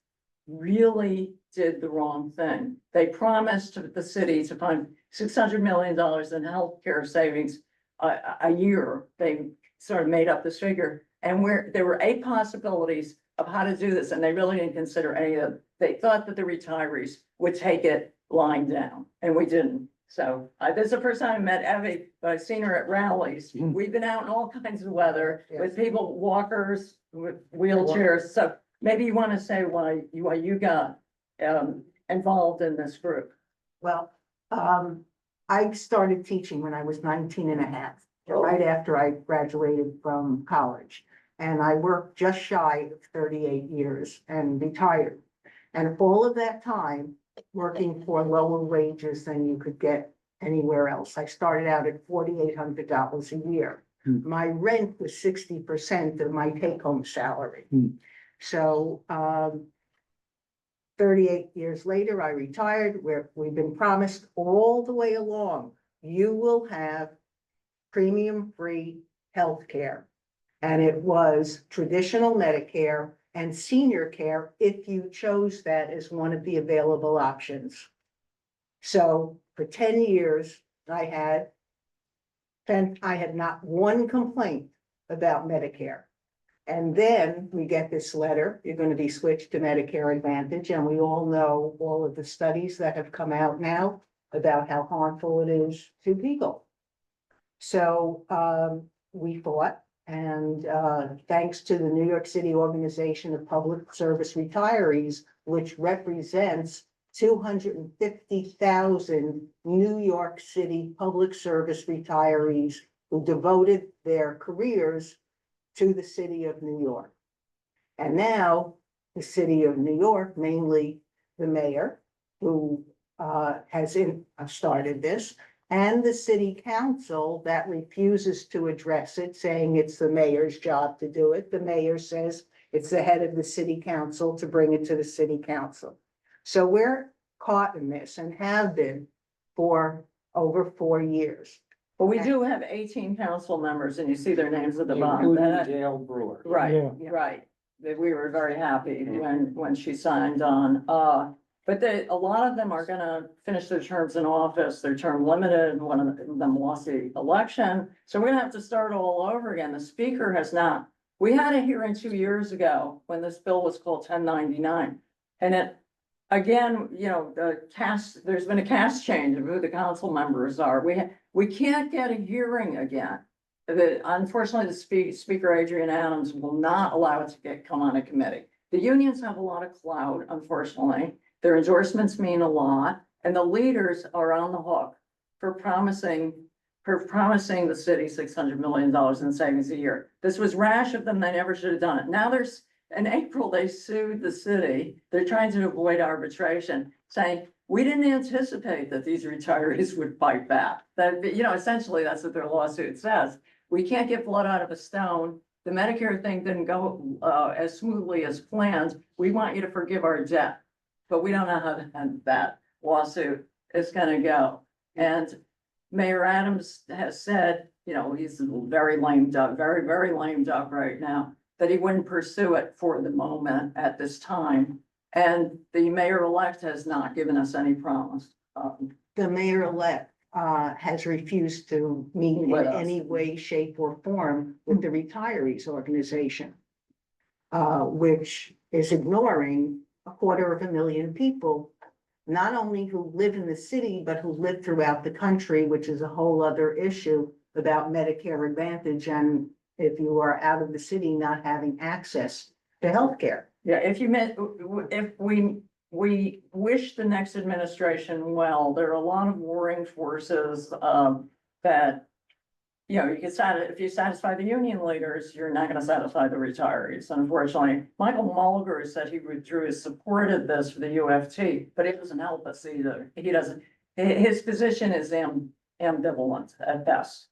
really did the wrong thing. They promised the city to fund $600 million in healthcare savings a year. They sort of made up this figure, and there were 8 possibilities of how to do this, and they really didn't consider any of them. They thought that the retirees would take it lying down, and we didn't. So this is the first time I met Evie, but I've seen her at rallies. We've been out in all kinds of weather with people, walkers, with wheelchairs. So maybe you want to say why you got involved in this group. Well, I started teaching when I was 19 and a half, right after I graduated from college. And I worked just shy of 38 years and retired. And all of that time, working for lower wages than you could get anywhere else. I started out at $4,800 a year. My rent was 60% of my take-home salary. So 38 years later, I retired. We've been promised all the way along, you will have premium-free health care. And it was traditional Medicare and senior care if you chose that as one of the available options. So for 10 years, I had not one complaint about Medicare. And then we get this letter, you're going to be switched to Medicare Advantage. And we all know all of the studies that have come out now about how harmful it is to people. So we fought. And thanks to the New York City Organization of Public Service Retirees, which represents 250,000 New York City public service retirees who devoted their careers to the city of New York. And now the city of New York, mainly the mayor, who has started this, and the city council that refuses to address it, saying it's the mayor's job to do it. The mayor says it's the head of the city council to bring it to the city council. So we're caught in this and have been for over 4 years. But we do have 18 council members, and you see their names at the bottom. Including Dale Brewer. Right, Yeah. right. We were very happy when she signed on. But a lot of them are gonna finish their terms in office, their term limited, one of them lost the election. So we're gonna have to start all over again. The speaker has not. We had a hearing 2 years ago when this bill was called 1099. And it, again, there's been a cast change of who the council members are. We can't get a hearing again. Unfortunately, the Speaker Adrian Adams will not allow it to come on a committee. The unions have a lot of clout, unfortunately. Their endorsements mean a lot, and the leaders are on the hook for promising the city $600 million in savings a year. This was rash of them. They never should have done it. Now in April, they sued the city. They're trying to avoid arbitration, saying, we didn't anticipate that these retirees would fight back. That, essentially that's what their lawsuit says. We can't get blood out of a stone. The Medicare thing didn't go as smoothly as planned. We want you to forgive our debt. But we don't know how that lawsuit is gonna go. And Mayor Adams has said, he's very lame duck, very, very lame duck right now, that he wouldn't pursue it for the moment at this time. And the mayor-elect has not given us any promise. The mayor-elect has refused to meet in With us. any way, shape, or form with the retirees organization, which is ignoring 250,000 people, not only who live in the city, but who live throughout the country, which is a whole other issue about Medicare Advantage and if you are out of the city, not having access to healthcare. Yeah, if you meant, if we wish the next administration well, there are a lot of warring forces, that, you know, if you satisfy the union leaders, you're not gonna satisfy the retirees. Unfortunately, Michael Mulliger said he withdrew his support of this for the UFT, but it doesn't help us either. He doesn't, his position is ambivalent at best.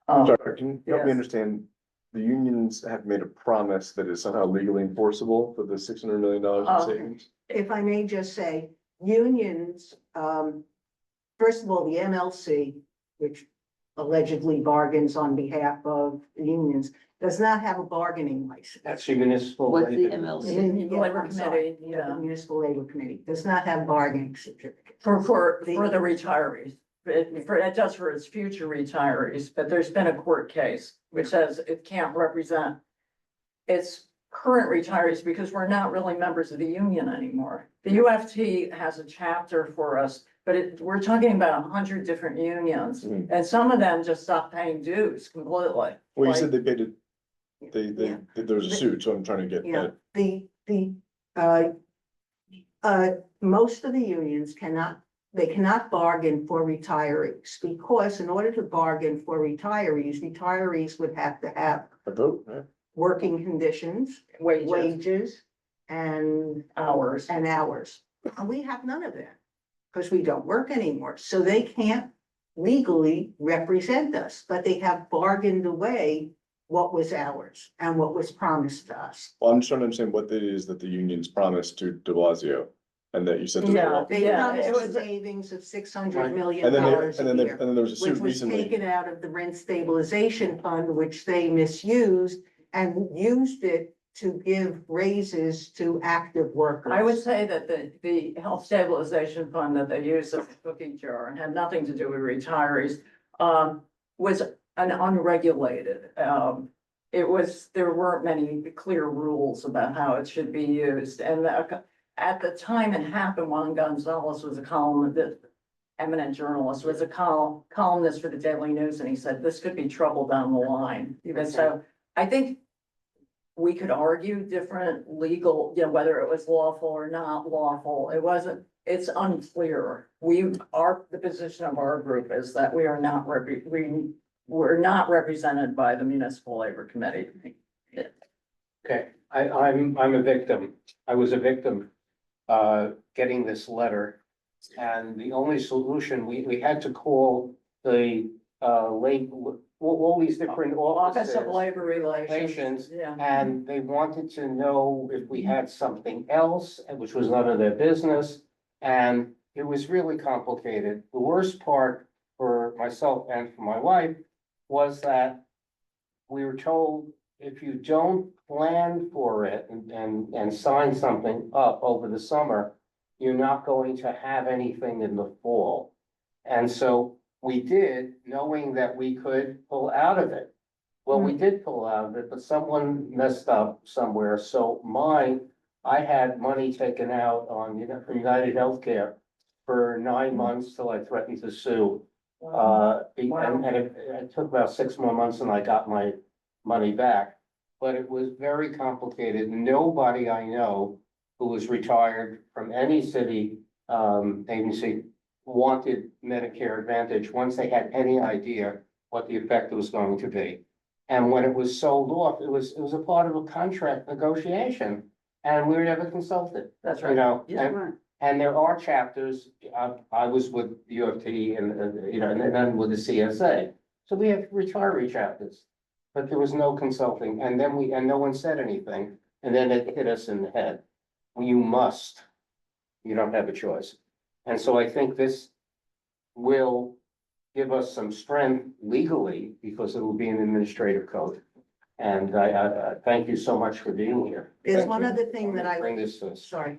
Sorry, can you help me yes. understand? The unions have made a promise that is somehow legally enforceable for the $600 million in savings? If I may just say, unions, first of all, the MLC, which allegedly bargains on behalf of the unions, does not have a bargaining license. That's the municipal. What's the labor- MLC? Yeah, Labor I'm sorry. Committee, yeah. The Municipal Labor Committee does not have bargaining certificate. For the retirees, it does for its future retirees, but there's been a court case which says it can't represent its current retirees because we're not really members of the union anymore. The UFT has a chapter for us, but we're talking about 100 different unions, and some of them just stopped paying dues completely. Well, you Like- said they paid it, there was a suit, so I'm trying to get Yeah, that. most of the unions cannot bargain for retirees because in order to bargain for retirees would have to have A vote, right? working conditions, wages and Hours. and hours. And we have none of that because we don't work anymore. So they can't legally represent us, but they have bargained away what was ours and what was promised to us. Well, I'm just trying to understand what it is that the unions promised to de Blasio. And that you said. that they Yeah. were- They promised it was- savings of $600 million And then a and year, then there was a suit which was recently. taken out of the rent stabilization fund, which they misused and used it to give raises to active workers. I would say that the health stabilization fund that they used as a cookie jar and had nothing to do with retirees, was an unregulated. There weren't many clear rules about how it should be used. And at the time it happened, Juan Gonzalez was eminent journalist, was a columnist for the Daily News, and he said, this could be trouble down the line. Even so, I think we could argue different legal, whether it was lawful or not lawful. It's unclear. The position of our group is that we are not we're not represented by the Municipal Labor Committee. Okay, I'm a victim. I was a victim, getting this letter. And the only solution, we had to call the, all these different Office of offices. Labor Relations, yeah. And they wanted to know if we had something else, which was none of their business. And it was really complicated. The worst part for myself and for my wife was that we were told, if you don't plan for it and sign something up over the summer, you're not going to have anything in the fall. And so we did, knowing that we could pull out of it. Well, we did pull out of it, but someone messed up somewhere. So I had money taken out on, from United Healthcare for 9 months till I threatened to sue. And it took about 6 more months and I got my money back. But it was very complicated. Nobody I know who was retired from any city agency wanted Medicare Advantage once they had any idea what the effect was going to be. And when it was sold off, it was a part of a contract negotiation, and we were never consulted. That's right. You know, Yeah. and there are chapters, I was with the UFT and, and then with the CSA. So we have retiree chapters, but there was no consulting, and no one said anything, and then it hit us in the head. You don't have a choice. And so I think this will give us some strength legally, because it will be an administrative code. And I thank you so much for being here. There's one other thing that Bring this to us. sorry.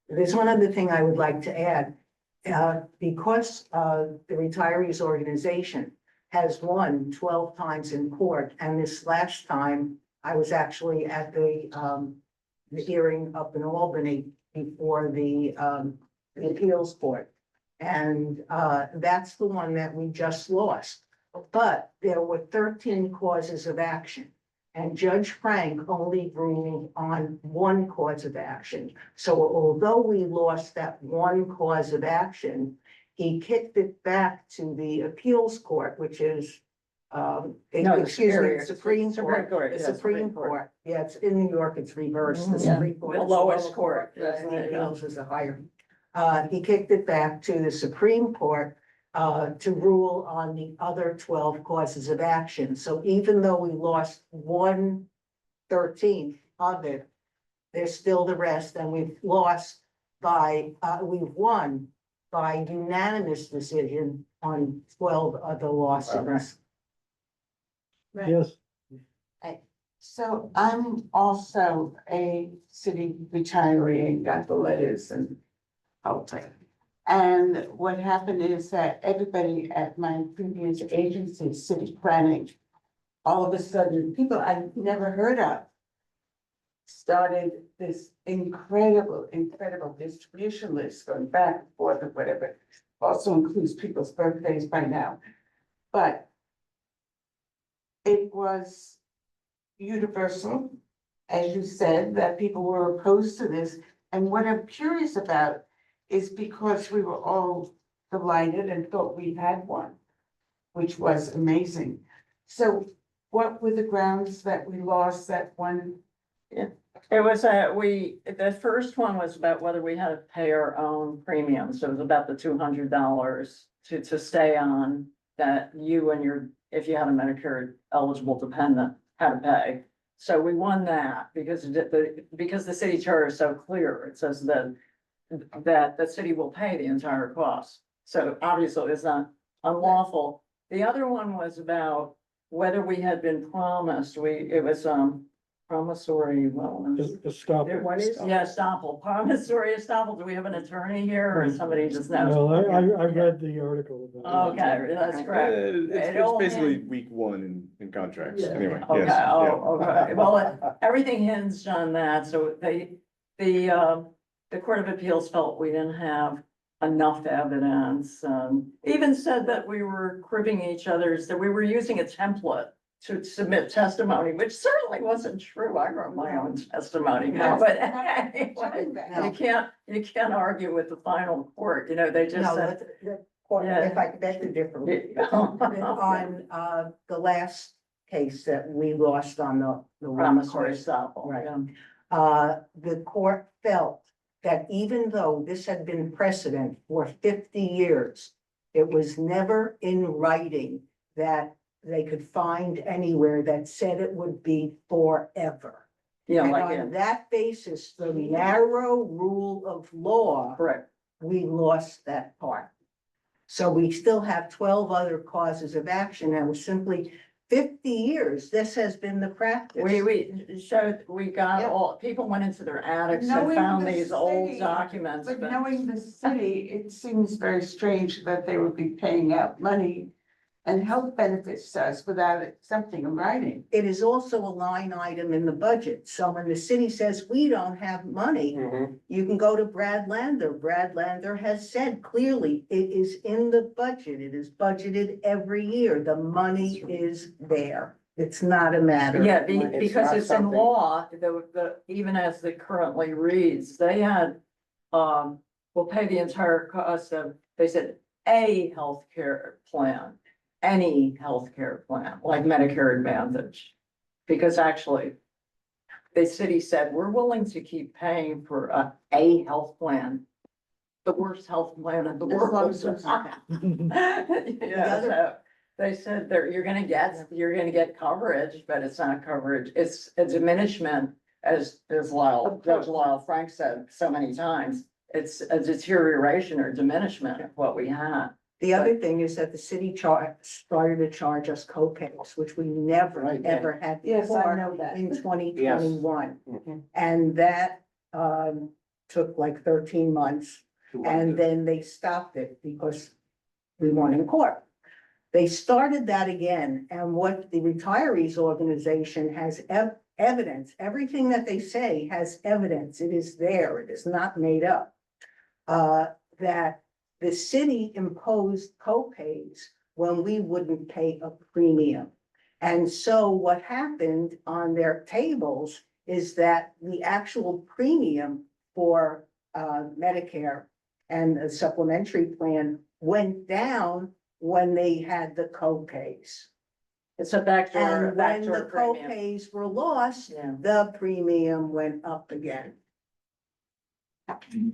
There's one other thing I would like to add. Because the retirees organization has won 12 times in court, and this last time I was actually at the hearing up in Albany before the appeals court. And that's the one that we just lost. but there were 13 causes of action. And Judge Frank only ruled on one cause of action. So although we lost that one cause of action, he kicked it back to the appeals court, which is, No, excuse me, the Supreme Supreme Court. Court, The yeah, Supreme Court. Yeah, it's in New York, it's reversed. The Mhm. Supreme Court. The is lowest lower court, and the yeah. appeals is a higher. He kicked it back to the Supreme Court to rule on the other 12 causes of action. So even though we lost 1/13 of it, there's still the rest, and we've won by unanimous decision on 12 of the lawsuits. Yes, So I'm also a city retiree and got the letters and everything. And what happened is that everybody at my previous agency, city planning, all of a sudden, people I never heard of started this incredible distribution list going back and forth or whatever. Also includes people's birthdays by now. But it was universal, as you said, that people were opposed to this. And what I'm curious about is because we were all delighted and thought we had one, which was amazing. So what were the grounds that we lost that one? It was, the first one was about whether we had to pay our own premiums. So it was about the $200 to stay on that you and if you had a Medicare eligible dependent, had to pay. So we won that because the city charter is so clear. It says that the city will pay the entire cost. So obviously it's not unlawful. The other one was about whether we had been promised, it was, promissory, well. estoppel. What is, yeah, estoppel, promissory estoppel. Do we have an attorney here or somebody just knows? Well, I read the article about it. Okay, that's correct. It's basically week one in contracts, anyway. Okay, yes, yeah. okay. Well, everything hinged on that. So the Court of Appeals felt we didn't have enough evidence. Even said that we were cribbing each other's, that we were using a template to submit testimony, which certainly wasn't true. I wrote my own testimony, No. but anyway, you can't argue with the final court, they just No, said. if I could beg to differ. On the last case that we lost on the one Promissory course, estoppel. Right. Yeah. the court felt that even though this had been precedent for 50 years, it was never in writing that they could find anywhere that said it would be forever. Yeah, And like, on that basis, the narrow rule of law, correct. we lost that part. So we still have 12 other causes of action, and simply 50 years, this has been the practice. We got all, people went into their attics and Knowing found the these old city, documents. But knowing the city, it seems very strange that they would be paying out money and health benefits to us without something in writing. It is also a line item in the budget. So when the city says we don't have money, you can go to Brad Lander. Brad Lander has said clearly it is in the budget. It is budgeted every year. The money is there. It's not a matter. Yeah, of money. because it's in law, even as it currently reads, they had, will pay the entire cost of, they said, a healthcare plan. Any healthcare plan, like Medicare Advantage. Because actually, the city said, we're willing to keep paying for a health plan. The worst health plan in the world. Yeah, so they said you're gonna get coverage, but it's not coverage, it's a diminishment, as Judge Lyle Frank said so many times. It's a deterioration or diminishment of what we had. The other thing is that the city started to charge us co-pays, which we never, ever had Yes, I before know that. in 2021. And that took like 13 months. And then they stopped it because we won in court. They started that again, and what the retirees organization has evidence, everything that they say has evidence, it is there, it is not made up. That the city imposed co-pays when we wouldn't pay a premium. And so what happened on their tables is that the actual premium for Medicare and the supplementary plan went down when they had the co-pays. It's a backdoor, And when backdoor the premium. co-pays were lost, Yeah. the premium went up again.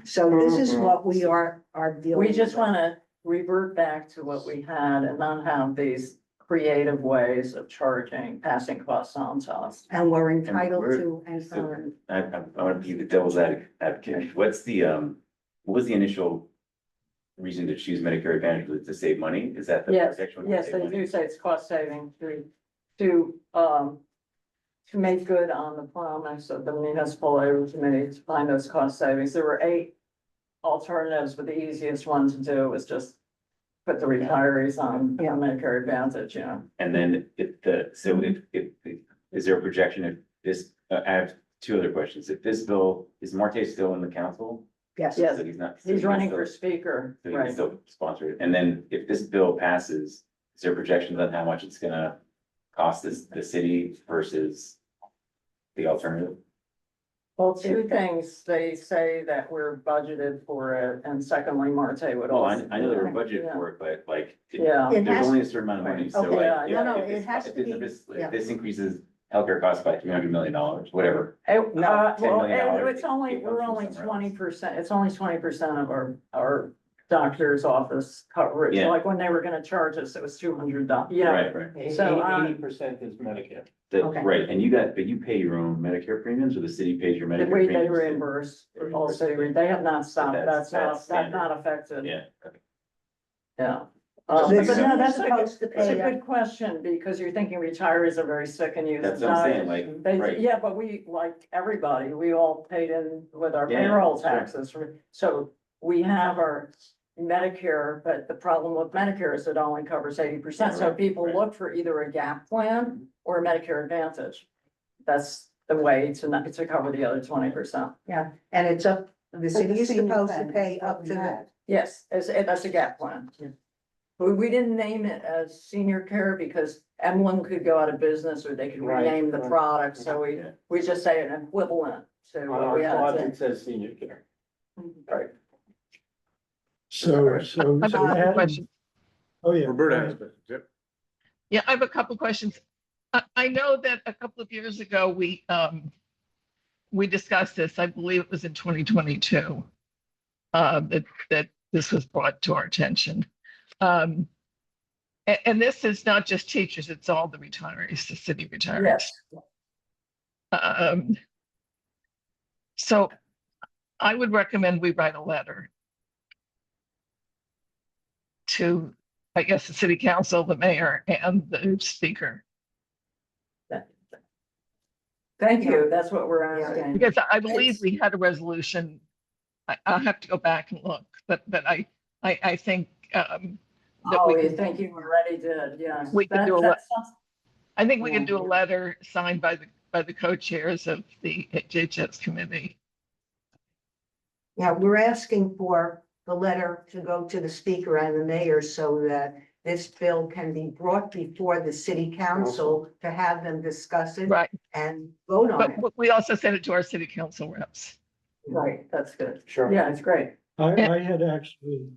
So this is what we are dealing with. We just wanna revert back to what we had and not have these creative ways of charging, passing costs on to us. And we're entitled we're- to and so- earn. I want to be the devil's advocate. What's the, what was the initial reason to choose Medicare Advantage? Was it to save money? Is that the Yes, protection? to yes, save they money? do say it's cost saving to make good on the promise of the municipal labor committee to find those cost savings. There were 8 alternatives, but the easiest one to do was just put the retirees on Medicare Advantage, you know. And then is there a projection if this, I have two other questions. If this bill, is Marte still in the council? Yes. Yes, So he's not. so he's he can running still- for speaker, So he can right? still sponsor it. And then if this bill passes, is there projections on how much it's gonna cost the city versus the alternative? Well, 2 things, they say that we're budgeted for it, and secondly, Marte would Well, also. I know they were budgeted Yeah. for it, but like, Yeah. It there's has- only a certain amount of money, so Okay, like. no, no, if it this- has to be- if this increases healthcare costs by $300 million, whatever. No, $10 well, million it's only, it comes we're from only somewhere else. 20%, it's only 20% of our doctor's office coverage. Yeah. Like when they were gonna charge us, it was $200, yeah. Right, right. So, 80% is Medicare. Okay. Right, and but you pay your own Medicare premiums, or the city pays your Medicare They premiums? reimburse, all city, they have not stopped, That's that's standard. not affected, Yeah, okay. yeah. The But no, that's city's a, supposed to that's a pay, good question, because you're thinking retirees are very sick and use. That's what I'm saying, like, They, right. yeah, but we, like everybody, we all paid in with our Yeah, payroll sure. taxes, so we have our Medicare, but the problem with Medicare is it only covers 80%, so Right, people right. look for either a gap plan or a Medicare Advantage. That's the way to cover the other 20%. yeah, and it's up, the city is senior supposed to plan pay is up what to we the, had. Yes, that's a gap plan. But we didn't name it as senior care because Emlyn could go out of business or they could Right, rename the right. product, so Yeah. we just say an equivalent to On what our we had. card, to- it says senior care. Right. So I have a couple Adam- questions. Oh, yeah. Roberta has been, yep. Yeah, I have a couple questions. I know that a couple of years ago, we discussed this, I believe it was in 2022. That this was brought to our attention. And this is not just teachers, it's all the retirees, the city retirees. Yes, So I would recommend we write a letter to, I guess, the city council, the mayor, and the speaker. thank you, that's what we're asking. Because I believe we had a resolution. I'll have to go back and look, but I think that Oh, we you can, think you already did, yes. We can That- do a that sounds- I think we can Yeah. do a letter signed by the co-chairs of the HHS committee. yeah, we're asking for the letter to go to the speaker and the mayor so that this bill can be brought before the city council to have them discuss it Right, and vote on it. but we also sent it to our city council reps. Right, that's good. Sure. Yeah, it's great. I had actually,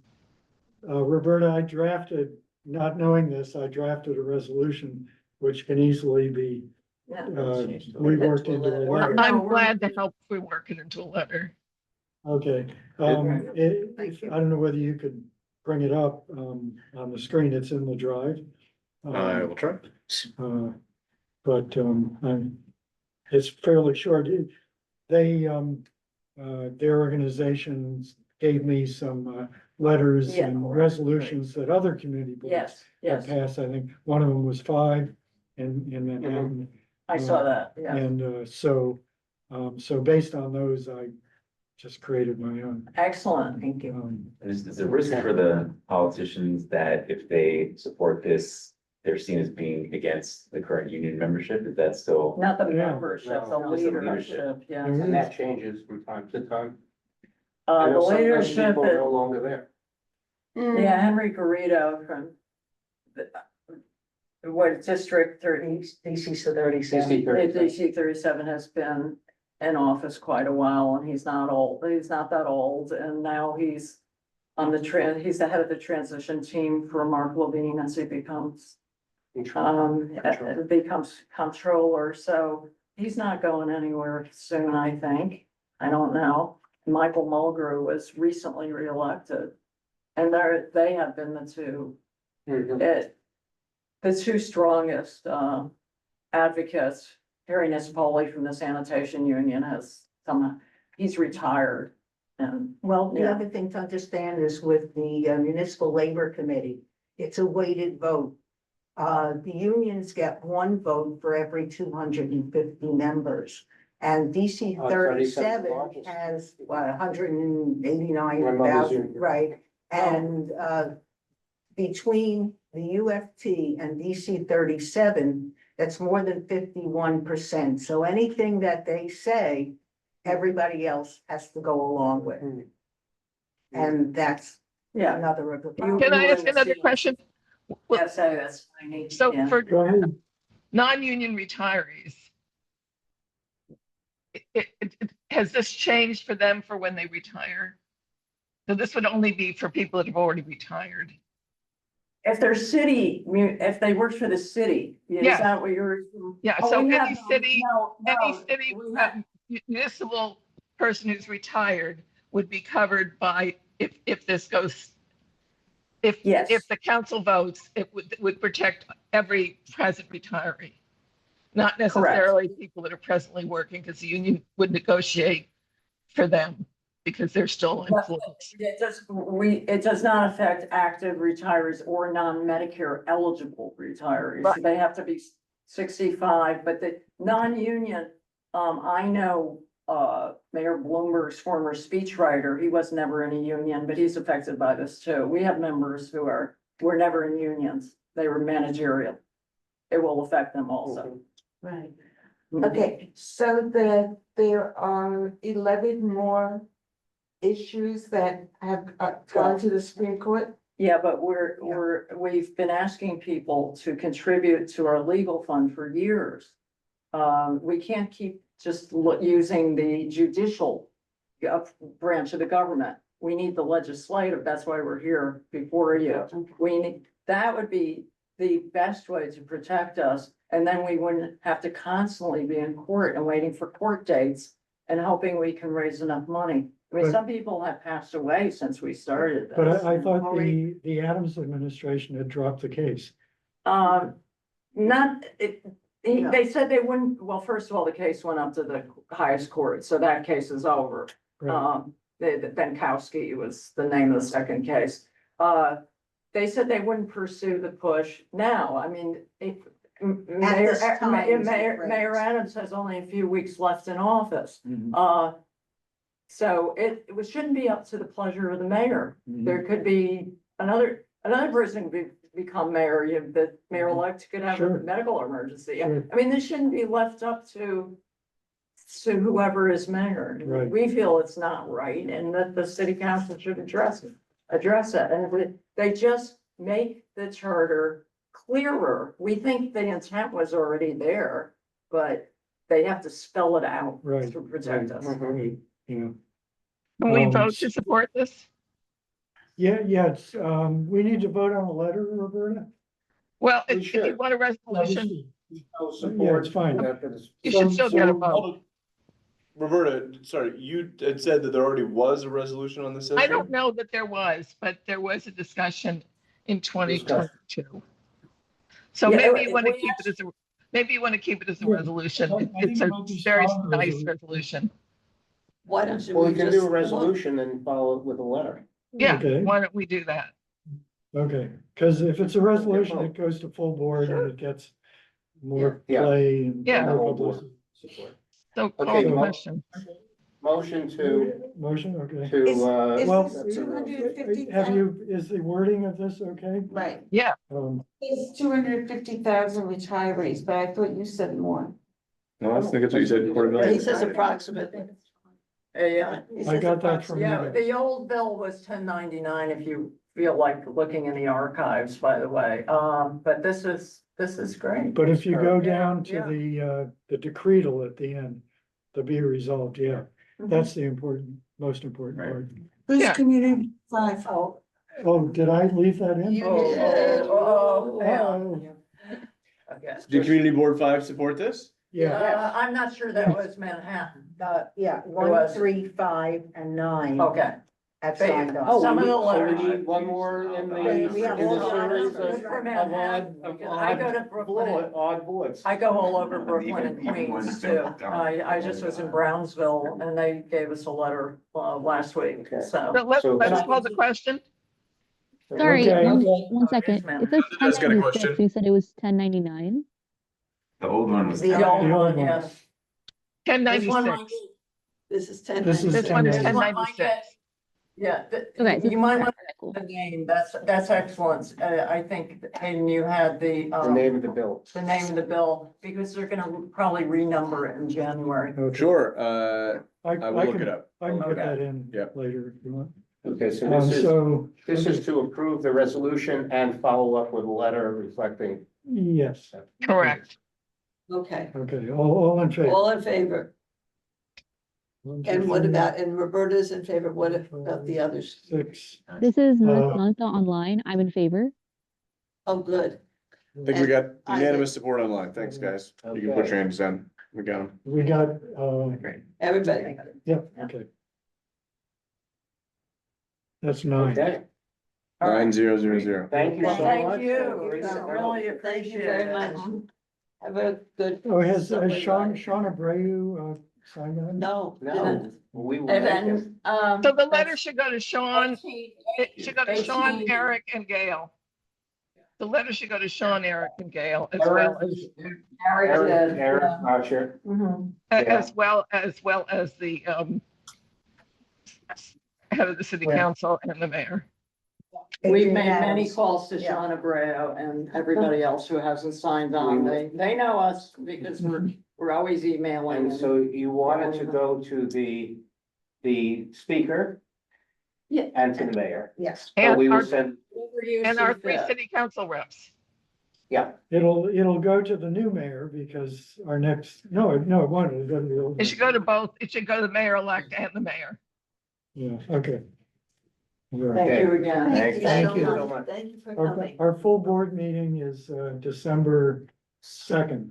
Roberta, I drafted, not knowing this, I drafted a resolution which can easily be, Yeah. reworked into a letter. No, I'm we're- glad to help we work it into a letter. Okay, I don't know whether you could bring it up, on the screen, it's in the drive. I will try. But, it's fairly short. They, their organizations gave me some, letters Yeah. and resolutions that other community boards Yes, have yes, passed. I think one of them was 5 in Manhattan. I saw that, yeah. And, so based on those, I just created my own. Excellent, thank you. Is the risk for the politicians that if they support this, they're seen as being against the current union membership? Is that still? Not the Yeah. membership, the No, just the leadership, yeah. Mhm. And that changes from time to time. I The know sometimes leadership, people are no longer there. yeah, Henry Garrido from what District 30, DC 37. DC 37. DC 37 has been in office quite a while, and he's not that old, and now he's on he's the head of the transition team for Mark Levine as he becomes comptroller, so he's not going anywhere soon, I think. I don't know. Michael Mulgrew was recently reelected, and they have been the two, the two strongest, advocates. Harry Nispoli from the sanitation union he's retired. And Well, the Yeah. other thing to understand is with the municipal labor committee, it's a weighted vote. The unions get one vote for every 250 members. And DC 37 largest. has, what, 189,000, My mother's union. right? And between the UFT and DC 37, that's more than 51%. So anything that they say, everybody else has to go along with. And that's yeah, another of the. Can I ask another question? yes, that's what I need. So Yeah. for Go ahead. non-union retirees, has this changed for them for when they retire? So this would only be for people that have already retired. If they're if they work for the city, is Yes. that what you're? Yeah, Oh, so we any have- city, no, any no, city we have- municipal person who's retired would be covered by, if this goes, Yes. if the council votes, it would protect every present retiree. Not necessarily people that are presently working, because the union would negotiate for them because they're still employed. It does not affect active retirees or non-Medicare eligible retirees. Right. They have to be 65, but the non-union, I know, Mayor Bloomberg's former speechwriter, he was never in a union, but he's affected by this too. We have members who were never in unions. They were managerial. It will affect them also. Right. Okay, so there are 11 more issues that have gone to the Supreme Court? Yeah, but we've been asking people to contribute to our legal fund for years. We can't keep just using the judicial branch of the government. We need the legislative. That's why we're here before you. That would be the best way to protect us. And then we wouldn't have to constantly be in court and waiting for court dates and hoping we can raise enough money. I mean, But- some people have passed away since we started this. But I thought the Adams administration had dropped the case. They said they wouldn't, well, first of all, the case went up to the highest court, so that case is over. Right. Benkowski was the name of the second case. They said they wouldn't pursue the push now. I mean, Mayor this time, Mayor Adams has only a few weeks left in office. So it shouldn't be up to the pleasure of the mayor. There could be another person become mayor, the mayor-elect could have a Sure. medical emergency. Sure. I mean, this shouldn't be left up to whoever is mayor. Right. We feel it's not right and that the city council should address it. And if they just make the charter clearer. We think the intent was already there, but they have to spell it out Right. to protect us. Right, yeah. Can we Um, vote to support this? Yeah, it's, we need to vote on a letter, Roberta? Well, We if you should. want a resolution, Yeah, it's fine. you should still get a vote. Hold on. Roberta, sorry, you had said that there already was a resolution on this issue? I don't know that there was, but there was a discussion in 2022. So Yeah, maybe you want to we keep it as a, maybe you want to keep it as a Yeah, resolution. I think It's it a might be very strong nice resolution. resolution. Why don't you? Well, we can do just a resolution and follow it with a letter. Yeah, Okay. why don't we do that? Okay, because if it's a resolution, it goes to full board and it gets more Yeah. play and Yeah. more publicity. So call Okay, the well- question. Motion Motion, okay. Is Well, this 250,000? have you, is the wording of this okay? Right, Yeah, it's 250,000 retirees, but I thought you said more. No, I think that's what you said, quarter He million. says approximately. Yeah. I got that from Yeah, you. the old bill was 1099 if you feel like looking in the archives, by the way. But this is great. But if you go Yeah, down to yeah. the decretal at the end, to be resolved, yeah, Mhm. that's the most important Right. part. Who's Yeah. community five? Oh, did I leave that in? You Oh, did. yeah. Oh, Okay. Did Community Board 5 support this? yeah, I'm not sure that was Manhattan. Yeah, was- 1, 3, 5, and 9 Okay. have signed Oh, off. some of the So we letters. need one more in the, Yeah, we have in the all series letters of for of Manhattan, odd, of because I go to odd Brooklyn. bullet, odd bullets. I go all over Brooklyn and Even Queens ones too. don't- I just was in Brownsville and they gave us a letter last week, Okay. so. So So- let's call the question. Sorry, Okay. one second. ma'am. It says ten That's got a ninety-six. question. You said it was 1099. The old one was. The old The old one, one. yes. Ten This one ninety-six. might get- This is ten. This is This one is 1096. 1096. Yeah, Okay, so you might want cool. the name, that's excellent. I think, Hayden, you had The name of the bill. the name of the bill, because they're gonna probably renumber it in January. okay. Sure, I I will look can- it up. I can get Okay. that in Yep. later if you want. Okay, so this is, So, this is to approve the resolution and follow up with a letter reflecting. yes, Correct. Okay, okay, all in favor? all in favor. One, two, And what three, about, and Roberta's in favor, what about the others? 6. This is Uh, Melissa online. I'm in favor. Oh, good. I think we got I- unanimous support online. Thanks, guys. You can put your hands down. We got them. We got, Everybody. yeah, okay. That's 9. Okay, 9000. thank you so Thank much. you, Appreciate it. really Thank appreciate you it. very much. Have a good. Oh, has summer Sean ride. Abreu, signed on? No. No, we will And make it. then, So the letter should go to Sean, it should go to Sean, 18. Eric, and Gail. The letter should go to Sean, Eric, and Gail, as well as, Eric Archer. Mhm. as well as the head of the city Yeah. council and the mayor. We've made many Adams. calls to Yeah. Sean Abreu and everybody else who hasn't signed on. They know us because we're always emailing. And so you wanted to go to the speaker Yeah. and to the mayor. Yes. So And we will our, send, and our 3 city council reps. yeah, It'll go to the new mayor because our next, no, it won't. It'll go to the old. It should go to both. It should go to the mayor-elect and the mayor. Yeah, okay. All right. Thank you again. Thank you so much. Thank you for Our, coming. our full board meeting is December 2nd.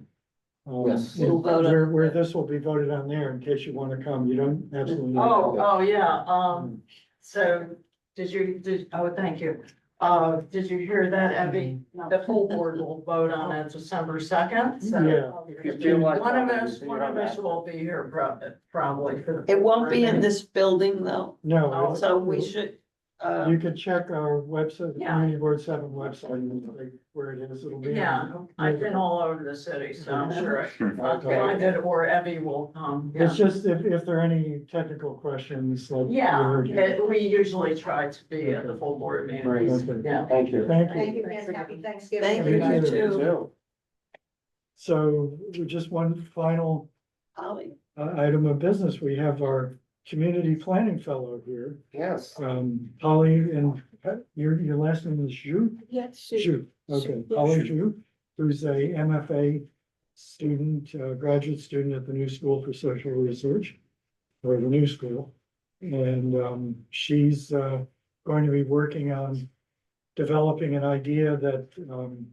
Yes. We'll vote on Where it. this will be voted on there in case you want to come. You don't absolutely. Oh, yeah, so thank you. Did you hear that, Abby? The full board will vote on it December 2nd, so. Yeah. If you feel like One of coming, us, you one know of us that. will be here probably for the. It won't be in this building though, No. so we should, You could check our website, the Yeah. Community Board 7 website, and like where it is. It'll be. on- Yeah, I've been all over the city, so I'm sure I'll find it, or Evie will come. It's just if there are any technical questions, like. Yeah, we usually try to be at the full board meeting. Great. Okay. Yeah. Thank you. Thank you. Thank you, guys. Happy Thanksgiving. thank you, You you too. too. So just one final Holly. item of business. We have our community planning fellow here. Yes. Polly, and your last name is Zhu? Yes. Zhu, okay, Polly Zhu, who's a MFA student, graduate student at the New School for Social Research, or the New School. And she's going to be working on developing an idea that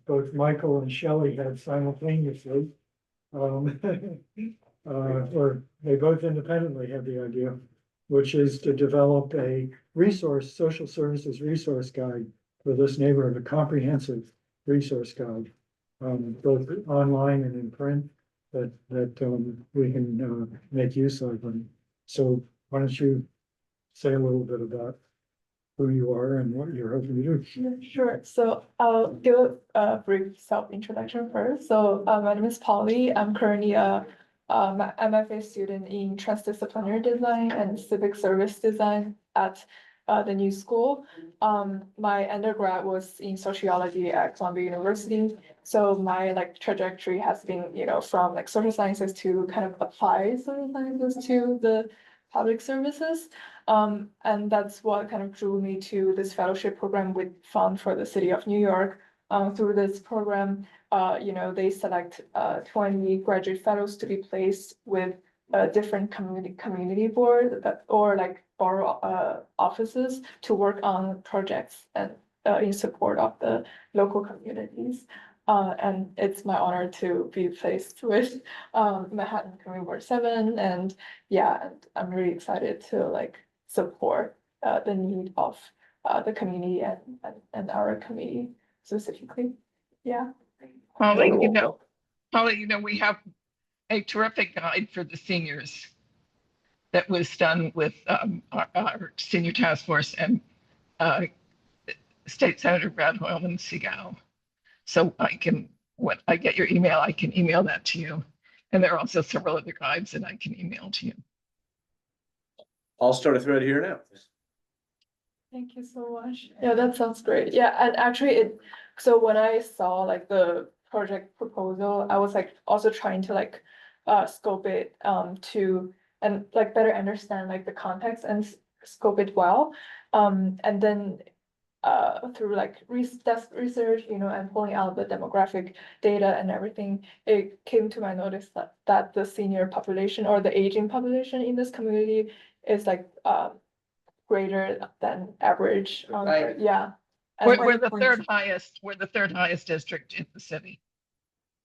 both Michael and Shelley had simultaneously. Or they both independently had the idea, which is to develop a resource, social services resource guide for this neighborhood, a comprehensive resource guide, both online and in print, that we can make use of. And so why don't you say a little bit about who you are and what you're hoping to do? Yeah, sure. So I'll give a brief self-introduction first. So my name is Polly. I'm currently a MFA student in transdisciplinary design and civic service design at the New School. My undergrad was in sociology at Columbia University. So my trajectory has been, from social sciences to kind of applied social sciences to the public services. And that's what kind of drew me to this fellowship program with Fund for the City of New York. Through this program, they select 20 graduate fellows to be placed with different community board or like borough offices to work on projects and in support of the local communities. And it's my honor to be placed with Manhattan Community Board 7, and I'm really excited to like support the need of the community and our community specifically. Yeah. Holly, we have a terrific guide for the seniors that was done with our senior task force and State Senator Brad Hoylman Segal. So when I get your email, I can email that to you. And there are also several other guides that I can email to you. I'll start a thread here now. Thank you so much. Yeah, that sounds great. Yeah, and actually so when I saw like the project proposal, I was like also trying to like scope it to and like better understand like the context and scope it well. And then through like desk research, and pulling out the demographic data and everything, it came to my notice that the senior population or the aging population in this community is like greater than average. Right. Yeah. We're the third highest district in the city.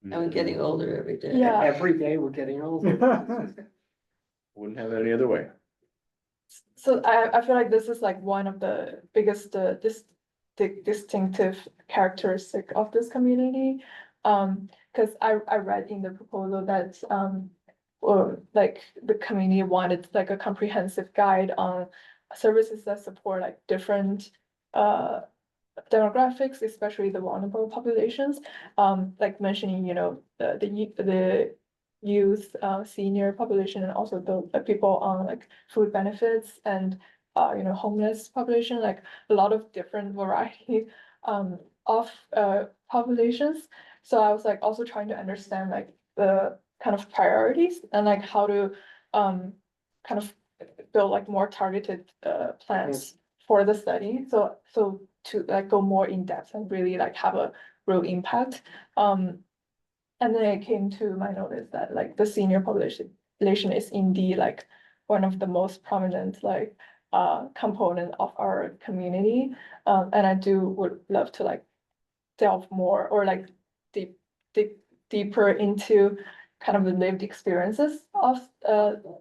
And we're getting older every day. Yeah. Every day we're getting older. Wouldn't have it any other way. So I feel like this is like one of the biggest distinctive characteristic of this community. Because I read in the proposal that like the community wanted like a comprehensive guide on services that support like different demographics, especially the vulnerable populations. Like mentioning, the youth, senior population, and also the people on like food benefits and homeless population, like a lot of different variety of populations. So I was like also trying to understand like the kind of priorities and like how to kind of build like more targeted plans for the study. So to like go more in depth and really like have a real impact. And then it came to my notice that like the senior population is indeed like one of the most prominent like component of our community. And I would love to like delve more or like deeper into kind of the lived experiences of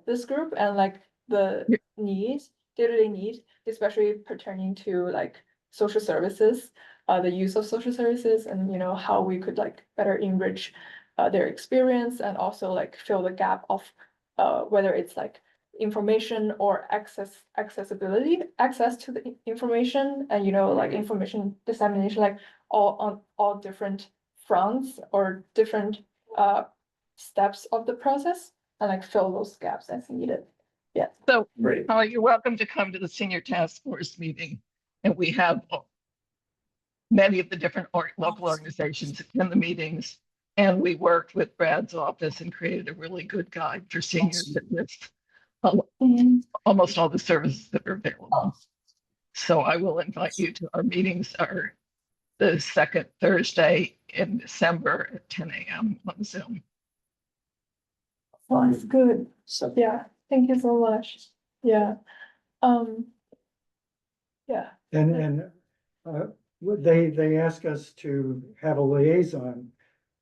this group and like the needs, day-to-day needs, especially pertaining to like social services, the use of social services, and how we could like better enrich their experience and also like fill the gap of whether it's like information or access to the information and like information dissemination, like on all different fronts or different steps of the process, and like fill those gaps as needed. Yeah. So you're welcome to come to the senior task force meeting, and we have many of the different local organizations in the meetings, and we worked with Brad's office and created a really good guide for seniors that lists almost all the services that are available. So I will invite you to our meetings are the second Thursday in December at 10 a.m. on Zoom. Sounds good. Yeah, thank you so much. Yeah. Yeah. And they ask us to have a liaison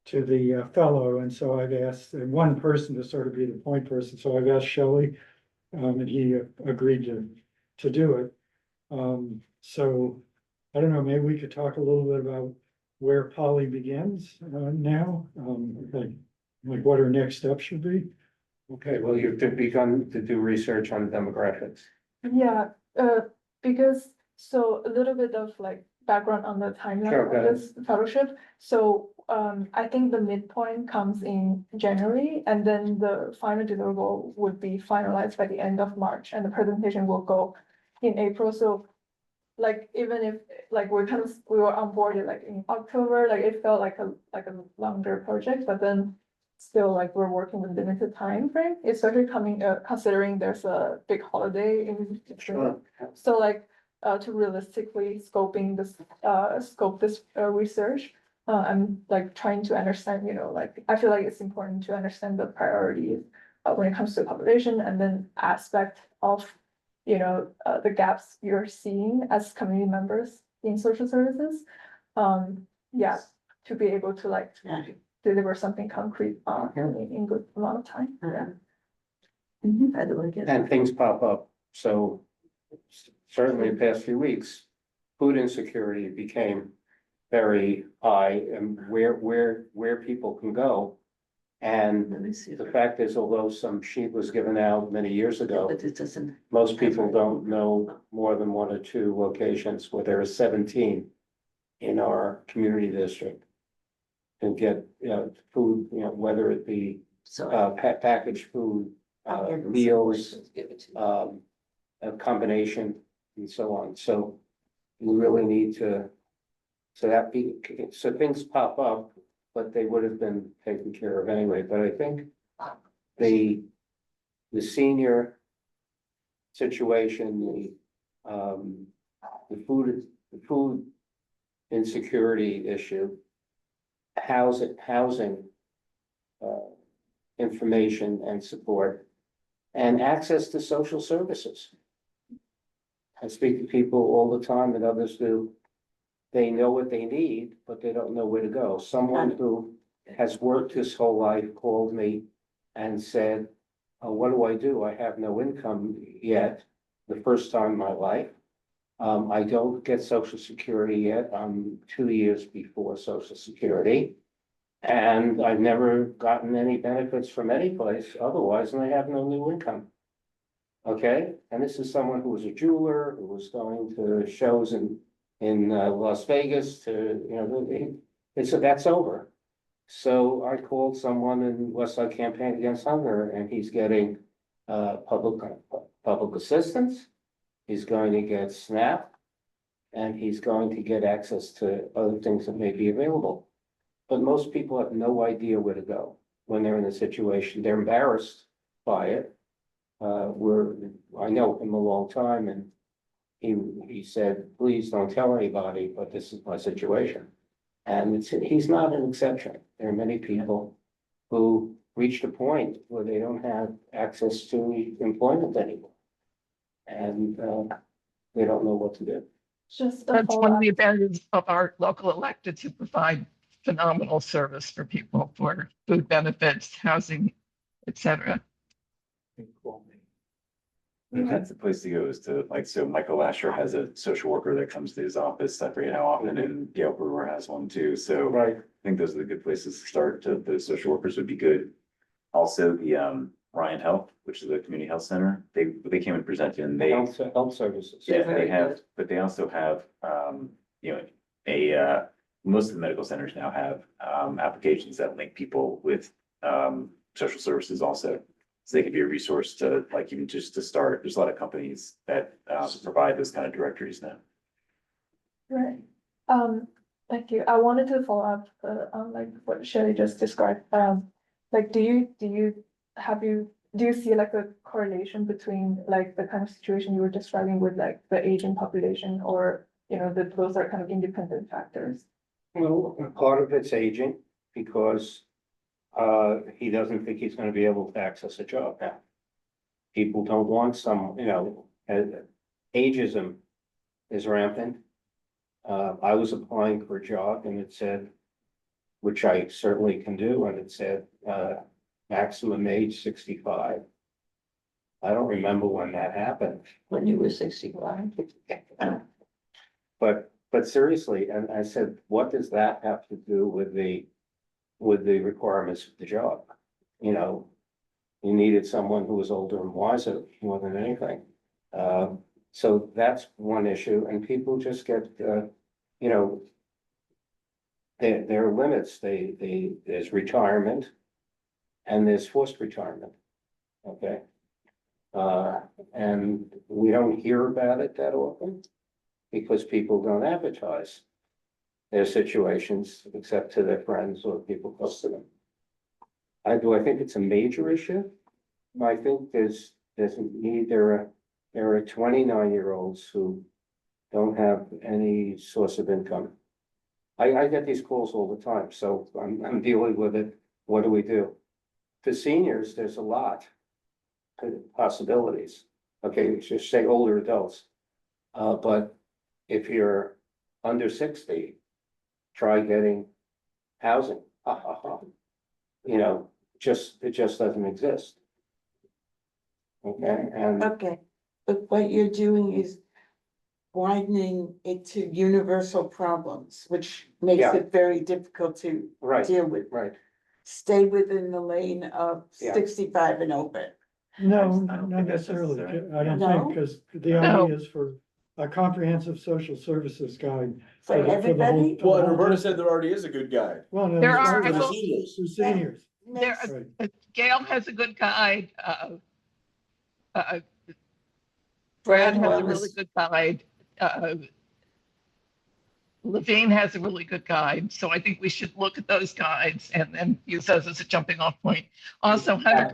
to the fellow, and so I've asked one person to sort of be the point person, so I've asked Shelley, and he agreed to do it. So I don't know, maybe we could talk a little bit about where Polly begins now, like what her next step should be. Okay, well, you've begun to do research on demographics. Yeah, because so a little bit of like background on the timeline of this fellowship. So I think the midpoint comes in January, and then the final deliverable would be finalized by the end of March, and the presentation will go in April. So like even if like we were onboarded like in October, like it felt like a longer project, but then still like we're working with limited time frame, especially considering there's a big holiday in June. So like, to realistically scope this research, I'm like trying to understand, like, I feel like it's important to understand the priorities when it comes to population and then aspect of, the gaps you're seeing as community members in social services. Yeah, to be able to like deliver something concrete in good amount of time. Yeah. And things pop up, so certainly the past few weeks, food insecurity became very high and where people can go. And the fact is, although some sheet was given out many years ago, But it doesn't. most people don't know more than 1 or 2 locations, where there are 17 in our community district. And get, food, whether it be, packaged food, meals, a combination and so on. So we really need to, so things pop up, but they would have been taken care of anyway. But I think the senior situation, the food insecurity issue, housing, information and support, and access to social services. I speak to people all the time and others do. They know what they need, but they don't know where to go. Someone who has worked his whole life called me and said, "Oh, what do? I have no income yet, the first time in my life. I don't get Social Security yet. I'm 2 years before Social Security. And I've never gotten any benefits from any place otherwise, and I have no new income." Okay, and this is someone who was a jeweler, who was going to shows in Las Vegas that's over. So I called someone in Westside Campaign Against Hunger, and he's getting public assistance. He's going to get SNAP, and he's going to get access to other things that may be available. But most people have no idea where to go when they're in a situation. They're embarrassed by it. I know him a long time, and he said, "Please don't tell anybody, but this is my situation." And he's not an exception. There are many people who reached a point where they don't have access to employment anymore. And they don't know what to do. Just That's one of the advantages of our local electeds who provide phenomenal service for people for food benefits, housing, etc. That's the place to go is to, like, so Michael Asher has a social worker that comes to his office, I forget how often, and Gail Brewer has one too, so. Right. I think those are the good places to start. The social workers would be good. Also, the Ryan Health, which is a community health center, they came and presented and they. Health services. Yeah, they have, but they also have, most of the medical centers now have, applications that link people with, social services also. So they could be a resource to, like, even just to start. There's a lot of companies that, provide those kind of directories now. Right. Thank you. I wanted to follow up on like what Shelley just described. Like, do you see like a correlation between like the kind of situation you were describing with like the aging population, or those are kind of independent factors? Well, part of it's aging because he doesn't think he's gonna be able to access a job now. People don't want ageism is rampant. I was applying for a job and it said, which I certainly can do, and it said, maximum age 65. I don't remember when that happened. When you were 65. But seriously, and I said, what does that have to do with the requirements of the job? You needed someone who was older and wiser more than anything. So that's one issue, and people just get, there are limits. There's retirement and there's forced retirement. Okay. And we don't hear about it that often because people don't advertise their situations except to their friends or people close to them. I think it's a major issue? I think there's a need, there are 29-year-olds who don't have any source of income. I get these calls all the time, so I'm dealing with it. What do we do? For seniors, there's a lot of possibilities. Okay, just say older adults. But if you're under 60, try getting housing. You know, it just doesn't exist. Okay, and Okay, but what you're doing is widening it to universal problems, which makes Yeah. it very difficult to right, deal with. right. Stay within the lane of Yeah. 65 and over. No, I don't not think that's necessarily. necessary. I don't No? think, because the No. idea is for a comprehensive social services guide. For the whole- everybody? for the Well, and whole Roberta district. said there already is a good guide. Well, no, There it's are- not I for will- Seniors. for seniors. There, Right. Gail has a good guide, Brad Brad has a Wells. really good guide. Levine has a really good guide, so I think we should look at those guides and then use those as a jumping off point. Also, Hunter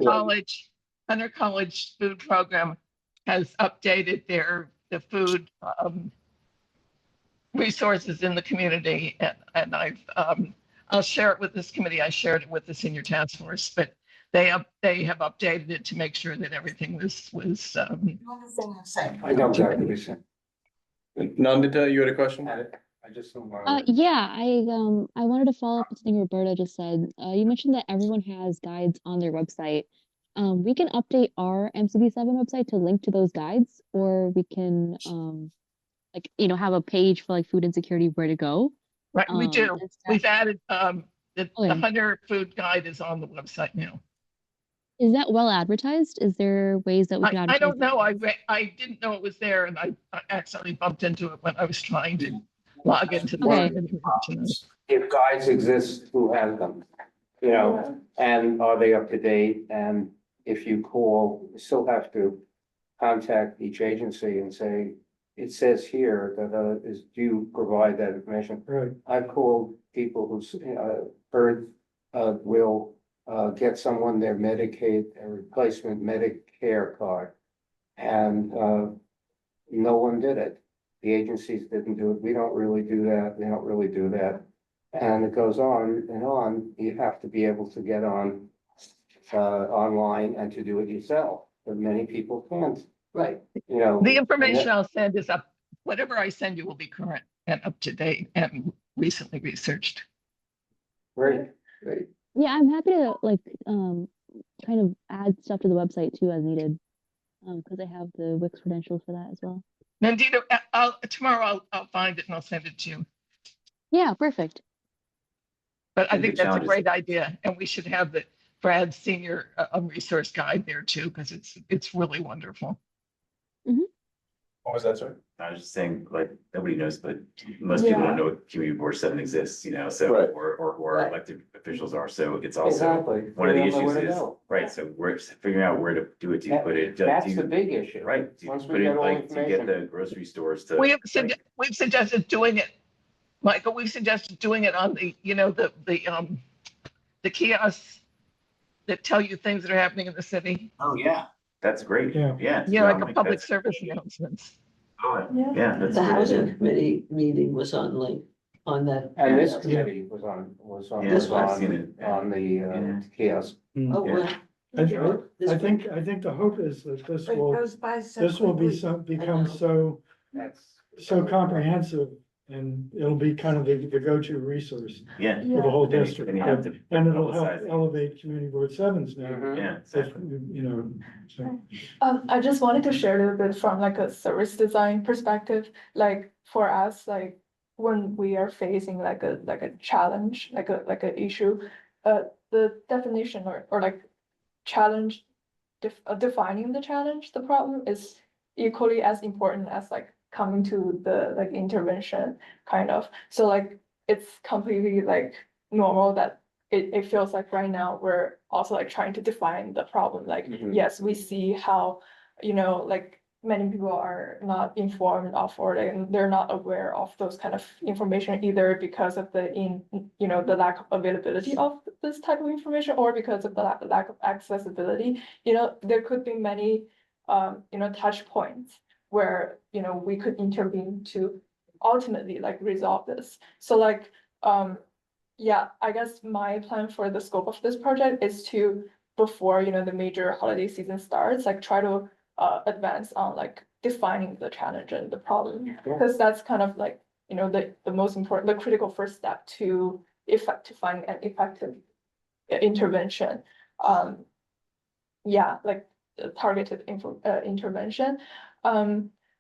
College Food Program has updated the food resources in the community, and I'll share it with this committee. I shared it with the senior task force, but they have updated it to make sure that everything was You understand what I'm saying? I know exactly what you're saying. Nandita, you had a question? I just don't want. Yeah, I wanted to follow up with something Roberta just said. You mentioned that everyone has guides on their website. We can update our MCB7 website to link to those guides, or we can like, you know, have a page for like food insecurity, where to go. right. We do. instead- We've added the Okay. Hunter Food Guide is on the website now. Is that well advertised? Is there ways that we can I advertise? don't know. I didn't know it was there, and I accidentally bumped into it when I was trying to log into the. Okay. If guides exist, who has them? You know, and are they up to date? And if you call, you still have to contact each agency and say, it says here that, do you provide that information? Right. I've called people who, heard, will, get someone their Medicaid, a replacement Medicare card. And, no one did it. The agencies didn't do it. We don't really do that. They don't really do that. And it goes on and on. You have to be able to get on, online and to do it yourself, but many people can't, Right. you know. The information I'll send is up, whatever I send you will be current and up to date and recently researched. Great, great. Yeah, I'm happy to like kind of add stuff to the website too as needed. Because I have the Wix credentials for that as well. Nandita, tomorrow I'll find it and I'll send it to you. Yeah, perfect. But I And the think that's a challenge is- great idea, and we should have the Brad's senior resource guide there too, because it's really wonderful. What was that, sorry? I was just saying, like, nobody knows, but most people don't know what community board 7 exists, you know, so, Right. or who our Right. elected officials are, so it's also. Exactly. One of the They don't know issues where to is, go. right, so we're figuring out where to do it, do you put it? do That's you- the big issue. Right, do you Once we put it get all like, to get information. the grocery stores to. We've like, suggested doing it, Michael, we've suggested doing it on the, you know, the kiosks that tell you things that are happening in the city, Oh, yeah, that's great, Yeah. yeah. you know, like so, a public that's- service announcements. oh, Yeah. Yeah, that's. The a great housing idea. committee meeting was on that. And this Yeah. committee was on, Yeah, This one. I've seen it. on the, Yeah. kiosk. Oh, Yeah. well, I think the hope is that this But it will, goes by so this will be quickly. become so That's. comprehensive, and it'll be kind of the go-to resource Yeah. for the whole Then you- district. then you have to And it'll help publicize it. elevate community board sevens now. Mhm. Yeah, If, exactly. you know, so. I just wanted to share a little bit from like a service design perspective, like for us, like when we are facing like a challenge, like a issue, the definition or like challenge, defining the challenge, the problem is equally as important as like coming to the like intervention kind of. So like it's completely like normal that it feels like right now we're also like trying to define the problem. Like, Mhm. yes, we see how, you know, like many people are not informed of, or they're not aware of those kind of information, either because of the lack of availability of this type of information, or because of the lack of accessibility. There could be many, touch points where, we could intervene to ultimately like resolve this. So like, yeah, I guess my plan for the scope of this project is to, before, the major holiday season starts, like try to advance on like defining the challenge and the problem, because that's kind of like, the most important, the critical first step to find an effective intervention. Yeah, like targeted intervention.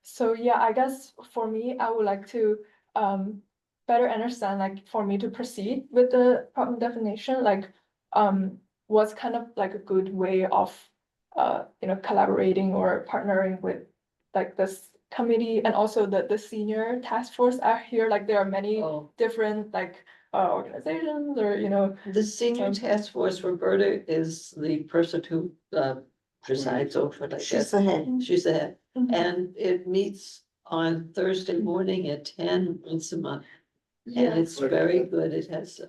So yeah, I guess for me, I would like to better understand, like for me to proceed with the problem definition, like what's kind of like a good way of collaborating or partnering with like this committee, and also the senior task force out here. Like there are many different like organizations, or The senior task force, Roberta is the person who presides over it, I guess. She's the head. She's the head, Mhm. and it meets on Thursday morning at 10 once a month. And Yeah. it's very good. It has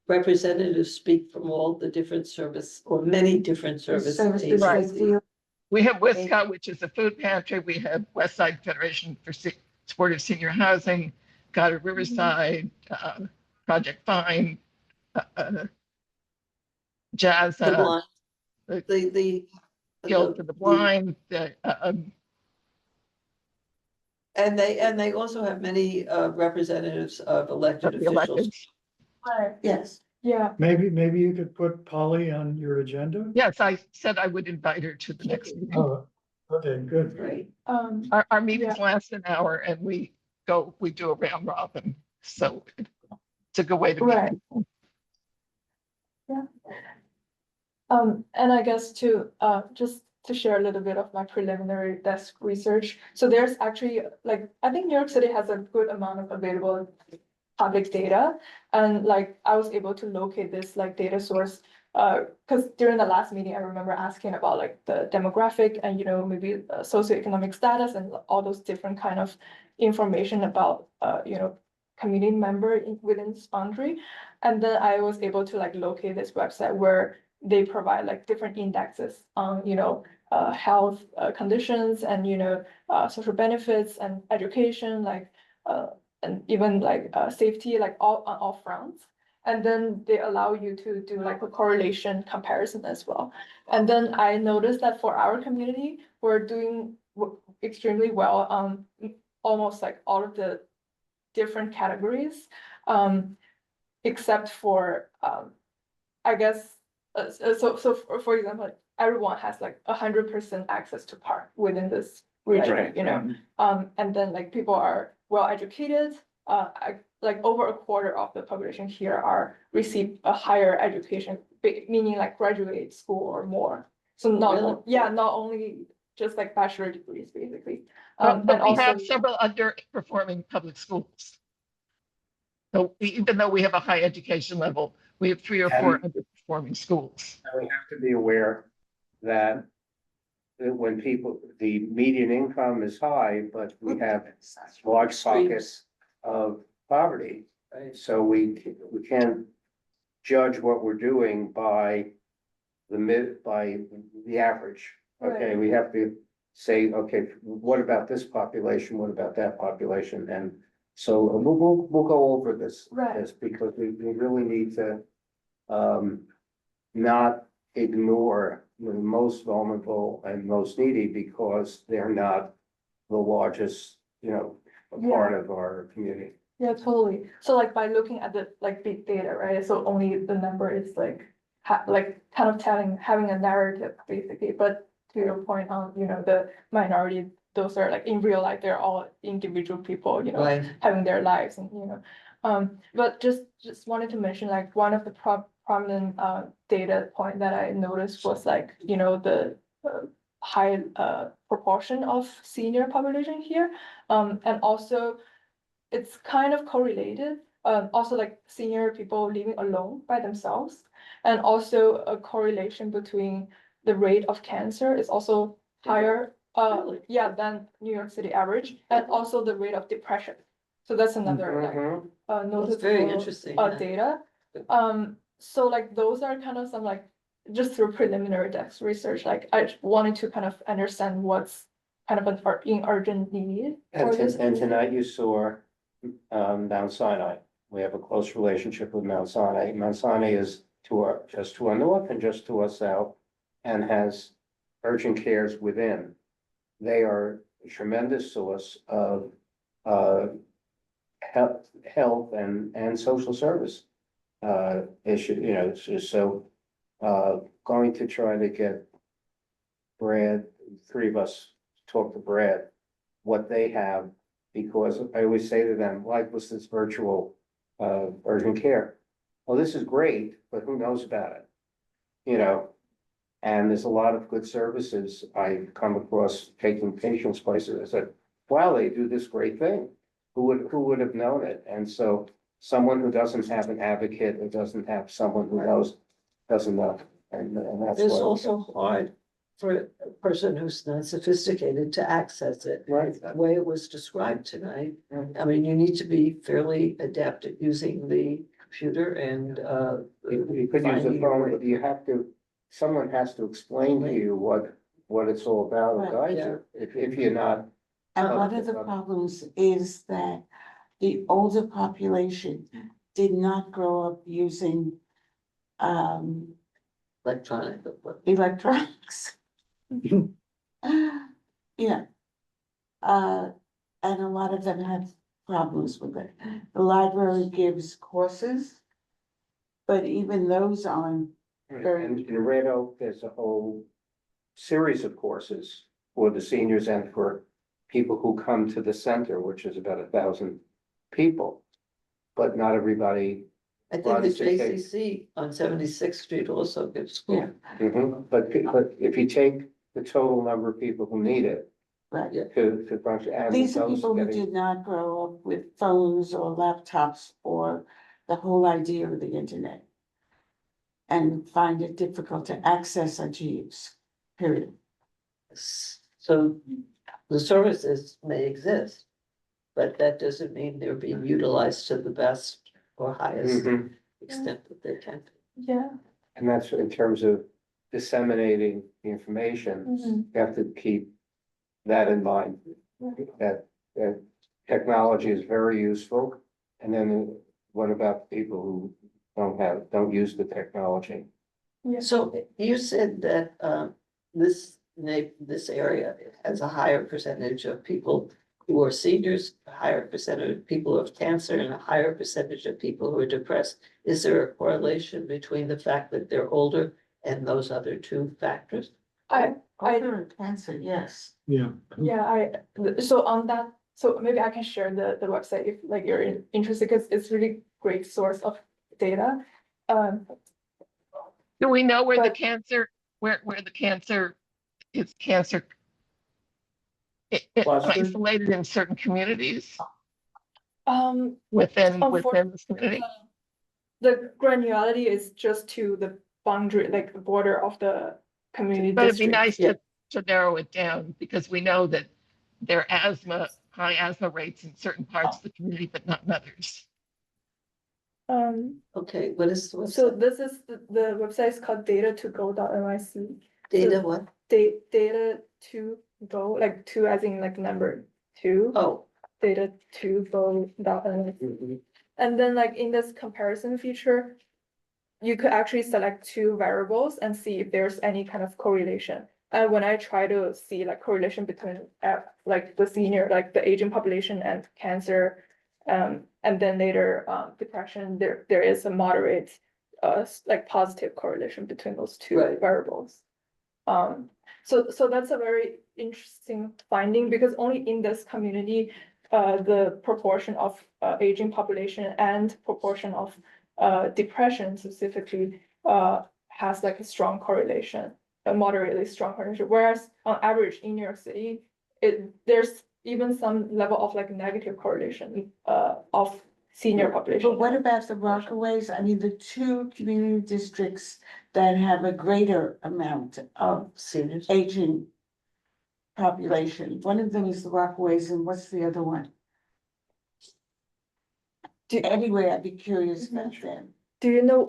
representatives speak from all the different service, or many different service agencies. We have WISCOT, which is a food pantry. We have West Side Federation for Supportive Senior Housing, Goddard Riverside, Project Fine, Jazz, The blind, the Guild for the Blind, and they also have many representatives of elected the officials. electeds. Right. Yes. Yeah. Maybe you could put Polly on your agenda? Yes, I said I would invite her to the next meeting. Oh, okay, good. Great. Our meetings last an hour, and we do a round robin, so it's a good way to meet Right. people. Yeah. And I guess to just to share a little bit of my preliminary desk research. So there's actually, like, I think New York City has a good amount of available public data, and like I was able to locate this like data source because during the last meeting I remember asking about like the demographic and maybe socioeconomic status and all those different kind of information about community member within this boundary. And then I was able to like locate this website where they provide like different indexes on health conditions and social benefits and education, like and even like safety, like all on all fronts. And then they allow you to do like a correlation comparison as well. And then I noticed that for our community, we're doing extremely well on almost like all of the different categories, except for I guess so for example, everyone has like 100% access to park within this region, Right. And then like people are well educated. Like over a quarter of the population here receive a higher education, meaning like graduate school or more. So not only just like bachelor degrees, basically. But And we also, have several underperforming public schools. So even though we have a high education level, we have 3 or 4 underperforming schools. And we have to be aware that when the median income is high, but we have large pockets of poverty. So we can't judge what we're doing by the average. Okay, we have to say, okay, what about this population? What about that population? And so we'll go over this because we really need to not ignore the most vulnerable and most needy because they're not the largest, part of our community. yeah, totally. So like by looking at the like big data, right? So only the number is like kind of having a narrative basically. But to your point on, the minority, those are like in real life, they're all individual people, Right. having their lives and, but just wanted to mention like one of the prominent data point that I noticed was like, the high proportion of senior population here. And also it's kind of correlated, also like senior people living alone by themselves, and also a correlation between the rate of cancer is also higher yeah, than New York City average, and also the rate of depression. So that's another like Mhm. That's very noticeable interesting. Yeah. data. So like those are kind of some like, just through preliminary desk research, like I wanted to kind of understand what's kind of an urgent need for this. And tonight you saw, Mount Sinai. We have a close relationship with Mount Sinai. Mount Sinai is just to our north and just to our south, and has urgent cares within. They are a tremendous source of, health and social service, issue, so, going to try to get Brad, three of us talk to Brad, what they have, because I always say to them, why was this virtual, urgent care? Well, this is great, but who knows about it? And there's a lot of good services I've come across taking patients places. I said, wow, they do this great thing. Who would have known it? And so someone who doesn't have an advocate or doesn't have someone who knows, doesn't know. And that's It's why. also hard for a person who's not sophisticated to access it. Right. The way it was described tonight. I mean, you need to be fairly adept at using the computer and, You could use a finding your phone, way. but you have to, someone has to explain to you what it's all about, or Right, guide you, if you're not. And one of the problems is that the older population did not grow up using electronic. electronics. Yeah. And a lot of them have problems with it. The library gives courses, but even those aren't very. And in Red Oak, there's a whole series of courses for the seniors and for people who come to the center, which is about 1,000 people. But not everybody. I think the wants to take- JCC on 76th Street also gives school. But if you take the total number of people who need it. Right. To function. and These are those people who getting- did not grow up with phones or laptops or the whole idea of the internet. And find it difficult to access or to use, period. So the services may exist, but that doesn't mean they're being utilized to the best or highest Mhm. extent that they can. Yeah. And that's in terms of disseminating the information, Mhm. you have to keep that in mind. That technology is very useful, and then what about people who don't use the technology? So you said that this area has a higher percentage of people who are seniors, a higher percentage of people who have cancer, and a higher percentage of people who are depressed. Is there a correlation between the fact that they're older and those other two factors? Older cancer, yes. Yeah. So on that, so maybe I can share the website if like you're interested, because it's really great source of data. Do we know where the But- cancer, where the cancer is Clustered? isolated in certain communities Unfortunately, within this community? the granularity is just to the boundary, like the border of the community But it'd be district. nice to narrow it down, because we know that there are high asthma rates in certain parts of the community, but not in others. Okay, what's So this is the website is called data2go.nyc. Data what? Data to go, like two as in like number two. Oh. Data2go.nyc. And then like in this comparison feature, you could actually select two variables and see if there's any kind of correlation. And when I try to see like correlation between like the senior, like the aging population and cancer, and then later depression, there is a moderate like positive correlation between those two Right. variables. So that's a very interesting finding, because only in this community, the proportion of aging population and proportion of depression specifically has like a strong correlation, a moderately strong correlation. Whereas on average in New York City, there's even some level of like negative correlation of senior population. But what about the Rockaways? I mean, the two community districts that have a greater amount of Seniors. aging population? One of them is the Rockaways, and what's the other one? Anyway, I'd be curious about them. Do you know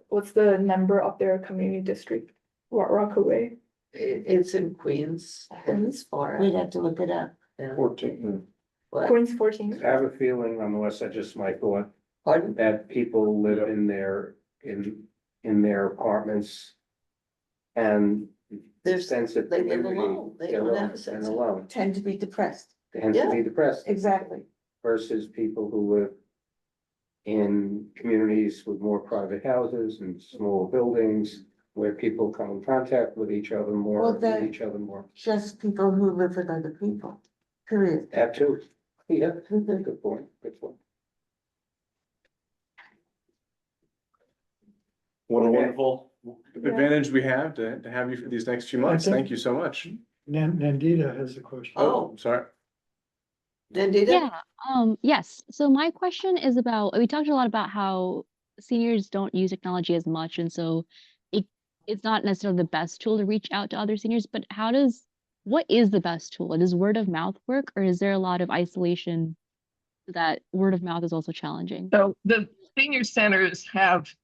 what's the number of their community district? Rockaway? It's in Queens. It's far. We'd have to look it up. 14. What? Queens 14? I have a feeling, unless I just my thought, Pardon? that people live in their apartments. And There's, sense of they live community, alone. They don't have a and sense of. alone, Tend to be depressed. tend to be depressed Exactly. versus people who live in communities with more private houses and small buildings where people come in contact with each other more, Well, meet that- each other more. Just people who live with other people, period. That too. Yeah, good point, good point. What a Okay. wonderful advantage we have to have you for these next few months. think- Thank you so much. Nandita has a question. Oh. Sorry. Nandita? Yeah, yes. So my question is about, we talked a lot about how seniors don't use technology as much, and so it's not necessarily the best tool to reach out to other seniors, but what is the best tool? Does word of mouth work, or is there a lot of isolation that word of mouth is also challenging? So the senior centers have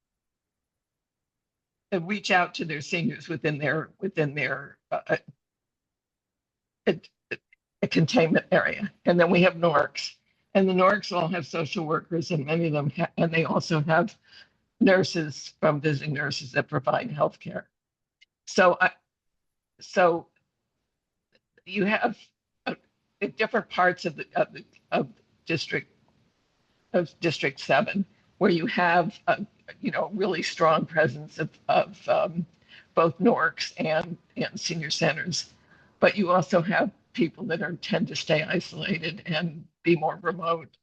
reach out to their seniors within their a containment area. And then we have NORCs, and the NORCs all have social workers, and many of them and they also have nurses, from visiting nurses, that provide healthcare. So you have at different parts of District 7, where you have really strong presence of both NORCs and senior centers. But you also have people that tend to stay isolated and be more remote.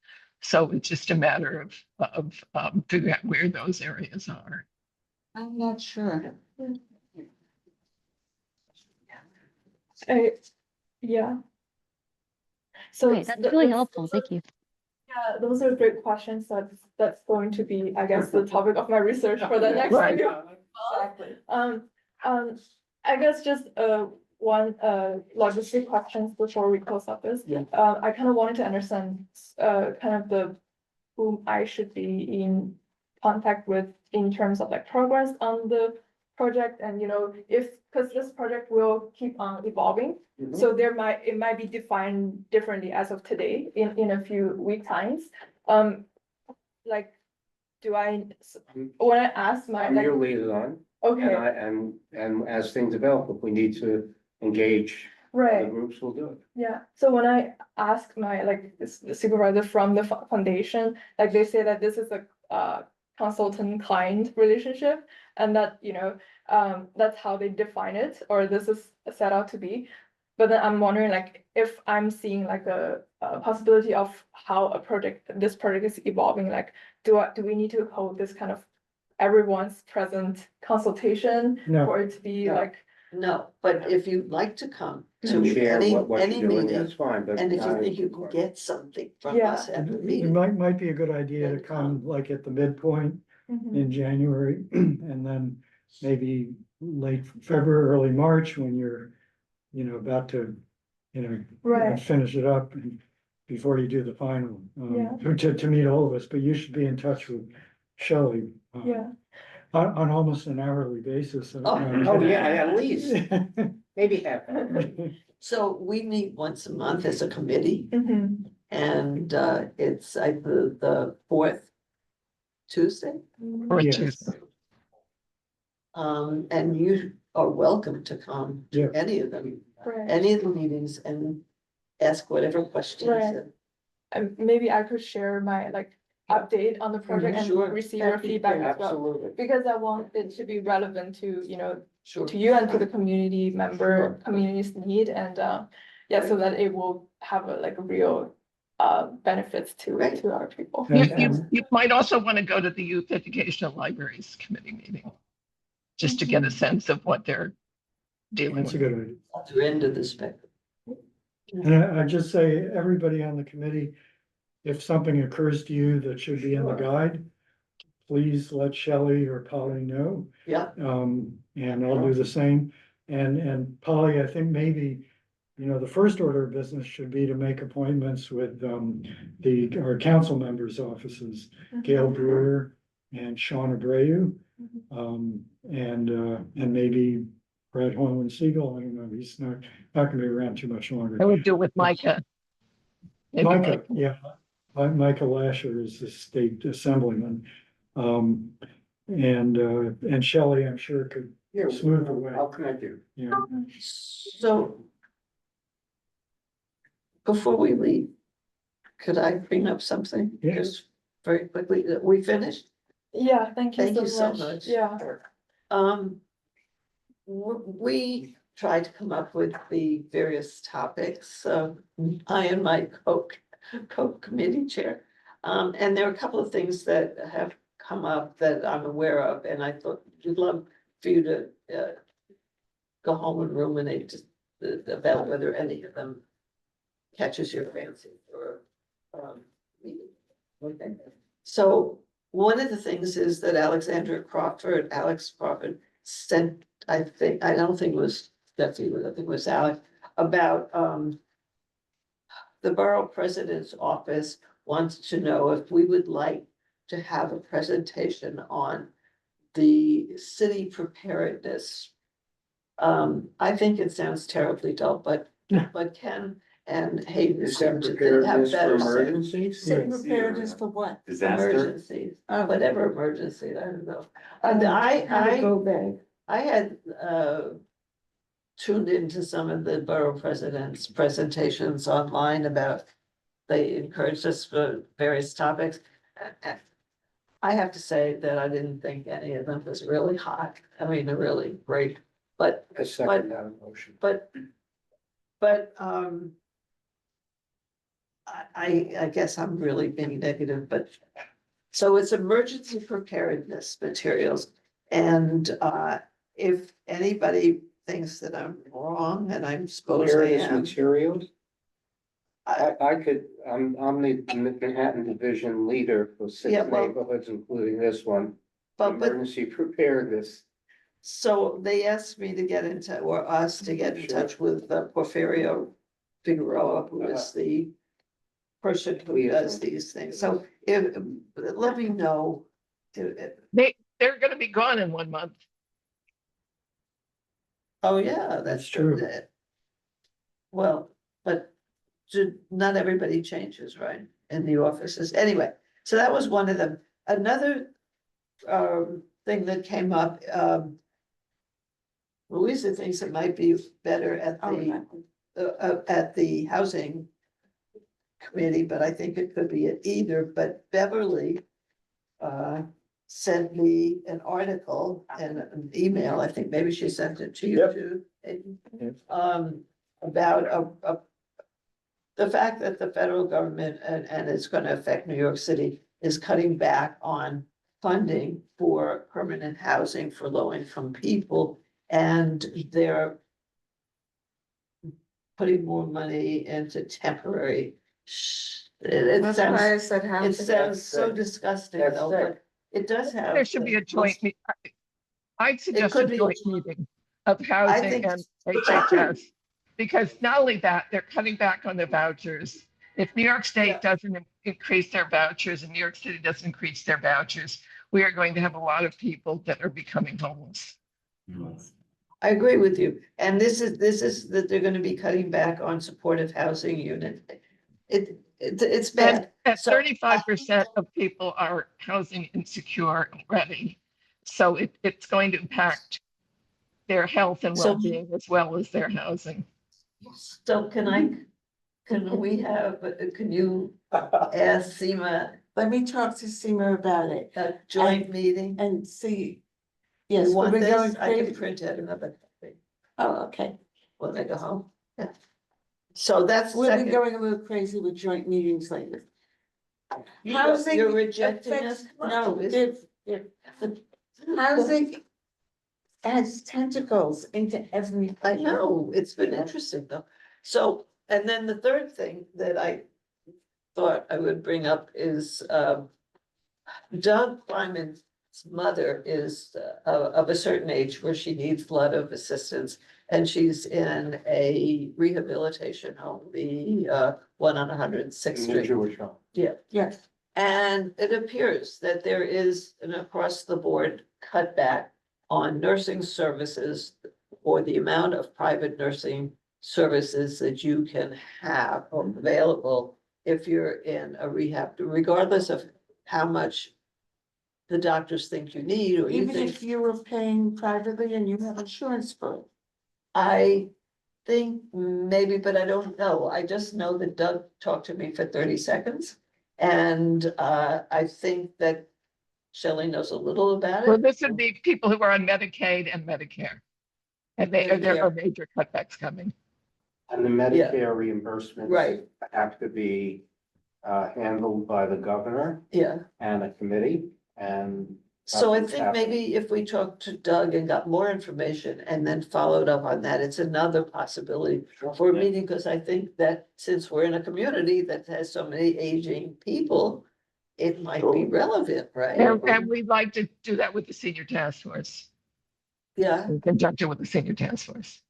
So it's just a matter of figuring out where those areas are. I'm not sure. Yeah. So Okay, that's really helpful. Thank you. Yeah, those are great questions. That's going to be, I guess, the topic of my research for the next Right. few. Exactly. I guess just one logistic questions before we close up this. Yeah. I kind of wanted to understand kind of whom I should be in contact with in terms of like progress on the project, and because this project will keep on evolving. So it might be defined differently as of today in a few week times. Like, when I ask my, I'm like, your liaison, okay, and as things develop, if we need to engage the right, groups, we'll do it. yeah. So when I ask my, like, the supervisor from the foundation, like, they say that this is a consultant-client relationship, and that, that's how they define it, or this is set out to be. But then I'm wondering, like, if I'm seeing like a possibility of how this project is evolving, like, do we need to hold this kind of everyone's present consultation No. for it to be No. like, No, but if you'd like to come to Share any what you're doing, meeting, that's fine, but. and if you I- think you can get something from Yeah. us at the It meeting. might be a good idea to Then come like at the midpoint in January, and then maybe late February, early March, when you're, about to, Right. finish it up and before you do the final, Yeah. to meet all of us, but you should be in touch with Shelley. yeah, On almost an hourly basis. Oh, yeah, at least, maybe half. So we meet once a month as a committee, mhm, and it's the fourth Tuesday. Or Yes. Tuesday. And you are welcome to come to Yeah. any of them, right. any of the meetings, and ask whatever questions. Right. And maybe I could share my like update on the project Sure, and receive your that'd be feedback great. as well. Absolutely. Because I want it to be relevant to, Sure. to you and to the community Sure. community's need, and yeah, so that it will have a real benefits to Right. our people. You might also want to go to the Youth Education and Libraries Committee meeting, just to get a sense of what they're dealing That's a with. good idea. Other end of the spectrum. And I just say, everybody on the committee, if something occurs to you that should be in the guide, please let Shelley or Polly know. Yeah. And I'll do the same. And Polly, I think maybe you know, the first order of business should be to make appointments with, our council members' offices, Gail Brewer and Sean Abreu. And maybe Brad Hoyland Siegel, I don't know, he's not gonna be around too much longer. I would do it with Micah. Maybe Micah, yeah, Micah Lasher is the state assemblyman. And Shelley, I'm sure could smooth the way. How can I do? Yeah, So before we leave, could I bring up something? Yes. Just very quickly, we finished? Yeah, thank Thank you you so so much. much. Yeah. We tried to come up with the various topics, I and my co-committee chair. And there are a couple of things that have come up that I'm aware of, and I thought we'd love for you to, go home and ruminate just about whether any of them catches your fancy or, okay. So one of the things is that Alex Crawford sent, I don't think it was Jeffy, I think it was Alex, about, the borough president's office wants to know if we would like to have a presentation on the city preparedness. I think it sounds terribly dull, but Ken and Hayden Is seem that to have preparedness for better sense. emergencies? City preparedness for what? Disaster. Emergencies, Oh. whatever emergency, I don't know. And How to go back. I had tuned into some of the borough president's presentations online about, they encouraged us for various topics. I have to say that I didn't think any of them was really hot, I mean, they're really great, but, I second that motion. but, I guess I'm really being negative, but, so it's emergency preparedness materials. And if anybody thinks that I'm wrong, and I'm supposed I Preparedness am. materials? I'm the Manhattan Division leader for 6 Yeah, well- neighborhoods, including this one. But Emergency preparedness. so they asked me to get into, or us to get in touch with Porfirio Figueroa, who is the person who does these things. So if, let me know. They're gonna be gone in 1 month. Oh, yeah, that's true. Well, but not everybody changes, right, in the offices. Anyway, so that was one of them. Another thing that came up, Louisa thinks it might be better at the housing committee, but I think it could be at either. But Beverly sent me an article and an email, I think maybe she sent it to you Yep. too. Yep. About the fact that the federal government, and it's gonna affect New York City, is cutting back on funding for permanent housing for low-income people, and they're putting more money into temporary. It That's why I sounds, said it housing. sounds so disgusting That's though, but it does have. There should be a joint, I'd suggest a could be- joint meeting of housing think- and HHS. Because not only that, they're cutting back on their vouchers. If New York Yeah. State doesn't increase their vouchers and New York City doesn't increase their vouchers, we are going to have a lot of people that are becoming homeless. I agree with you, and this is that they're gonna be cutting back on supportive housing unit. It's bad. And So- 35% of people are housing insecure already. So it's going to impact their health and So- well-being as well as their housing. So can you ask SEMA Let me talk to Seema about it a joint meeting? and see. Yes, You want we're going this? I can crazy. print out another copy Oh, okay. when I go home. Yeah. So that's We've been second. going a little crazy with joint meetings lately. You- Housing You're rejecting affects- us? No, housing has tentacles into every. I know, it's been interesting though. So, and then the third thing that I thought I would bring up is, Doug Lyman's mother is of a certain age where she needs a lot of assistance. And she's in a rehabilitation home, the one on 106th In the Street. Jewish home. Yeah. Yes. And it appears that there is an across the board cutback on nursing services or the amount of private nursing services that you can have available if you're in a rehab, regardless of how much the doctors think you need, or you Even think. if you were paying privately and you have insurance for it. I think maybe, but I don't know. I just know that Doug talked to me for 30 seconds. And I think that Shelley knows a little about Well, it. this would be people who are on Medicaid and Medicare. And there are Medicare. major cutbacks coming. And the Medicare reimbursements. Right. Have to be handled by the governor Yeah. and a committee and. So I that's think happening. maybe if we talked to Doug and got more information and then followed up on that, it's another possibility for a meeting, because I think that since we're in a community that has so many aging people, it might be relevant, right? And we'd like to do that with the senior task force, Yeah, in conjunction with the senior task force.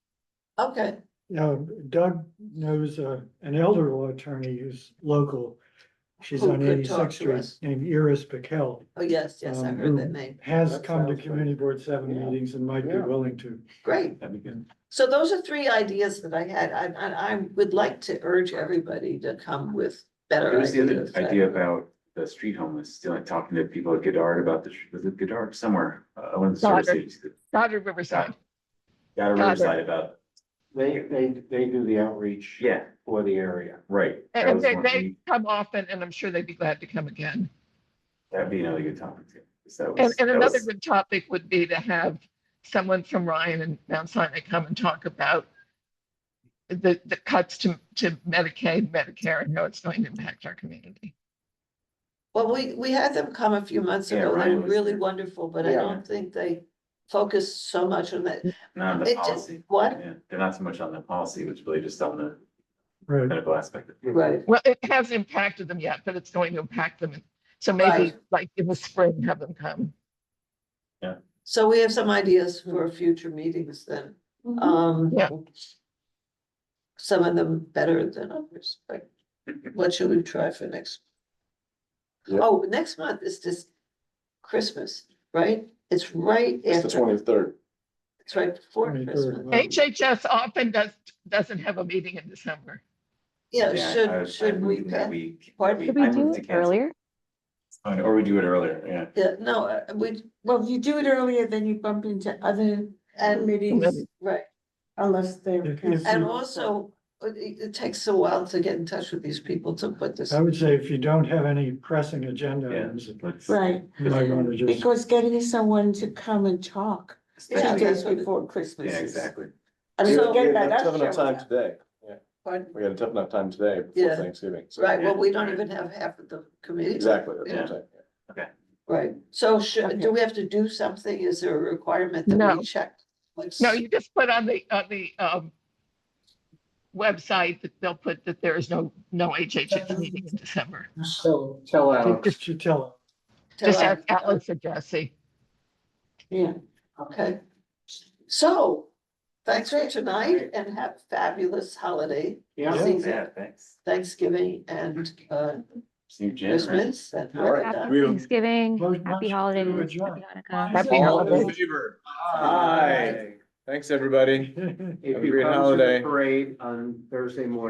okay, Now, Doug knows an elder law attorney who's local. She's Who on could talk 86th to Street, us. named Iris Piquel. oh, yes, I heard who that name, Has That come to sounds great. Community Board 7 Yeah. meetings and might be Yeah. willing to. great. That'd be good. So those are three ideas that I had. I would like to urge everybody to come with better There was the other ideas. idea about the street homeless, still like talking to people at Goddard about was it Goddard somewhere? One of the service Goddard. agencies. Goddard Riverside. Goddard Riverside about, They do the outreach. yeah, For the area. right. That And was they, one they thing. come often, and I'm sure they'd be glad to come again. That'd be another good topic too. 'Cause that And, was- and that another was- good topic would be to have someone from Ryan and Mount Sinai come and talk about the cuts to Medicaid, Medicare, and how it's going to impact our community. Well, we had them come a few months Yeah, ago. They Ryan were was really there. wonderful, but I Yeah. don't think they focused so much on that. Not on the It policy. just, what? Yeah, they're not so much on the policy, which really just on the Right. medical aspect. of it. Right, Well, it hasn't impacted them yet, but it's going to impact them. So maybe Right. like in the spring, have them come. so we have some ideas for future meetings then. Yeah. Some of them better than others, but what should we try for next? Yep. Oh, next month is just Christmas, right? It's right It's the after, 23rd. it's right before 23rd. Christmas. Wow. HHS often doesn't have a meeting in December. Yeah, Yeah, I should we? moved that week. Pardon? Could we I do moved to it cancel. earlier? Or we do it earlier, yeah. Yeah, no, we, Well, if you do it earlier, then you bump into other committees right. unless they're. If- if canceled. And also, it takes a while to get in touch with these people to put this. I would say if you don't have any pressing agenda Yeah, items, let's. Right, you might want to just. because getting someone to come and talk Yeah, 2 days that's what it- before Christmas. Yeah, is- exactly. I mean, So- forget We about had us tough enough showing time up. today. Pardon? We had a tough enough time today Yeah. before Thanksgiving. so- Right, well, we don't Right. even have half of the committee. Exactly, that's what Yeah. I'm saying. Right, so should, Okay. do we have to do something? Is there a requirement that No. we check? Like, No, you just put on the website that they'll put that there is no HHS meeting in December. So tell Alex. Just you tell tell Just our- ask Alice or Jesse. Yeah, Okay, so, thanks for tonight and have a fabulous holiday Yeah. season, Yeah, thanks. Thanksgiving and See you, Jen, right? Christmas and. All right. Happy We'll- Thanksgiving, Motion happy to holidays, adjourn. happy Hanukkah. Happy All in holidays. favor? Aye. Thanks, everybody. If Have a you great come to holiday. the parade on Thursday morning.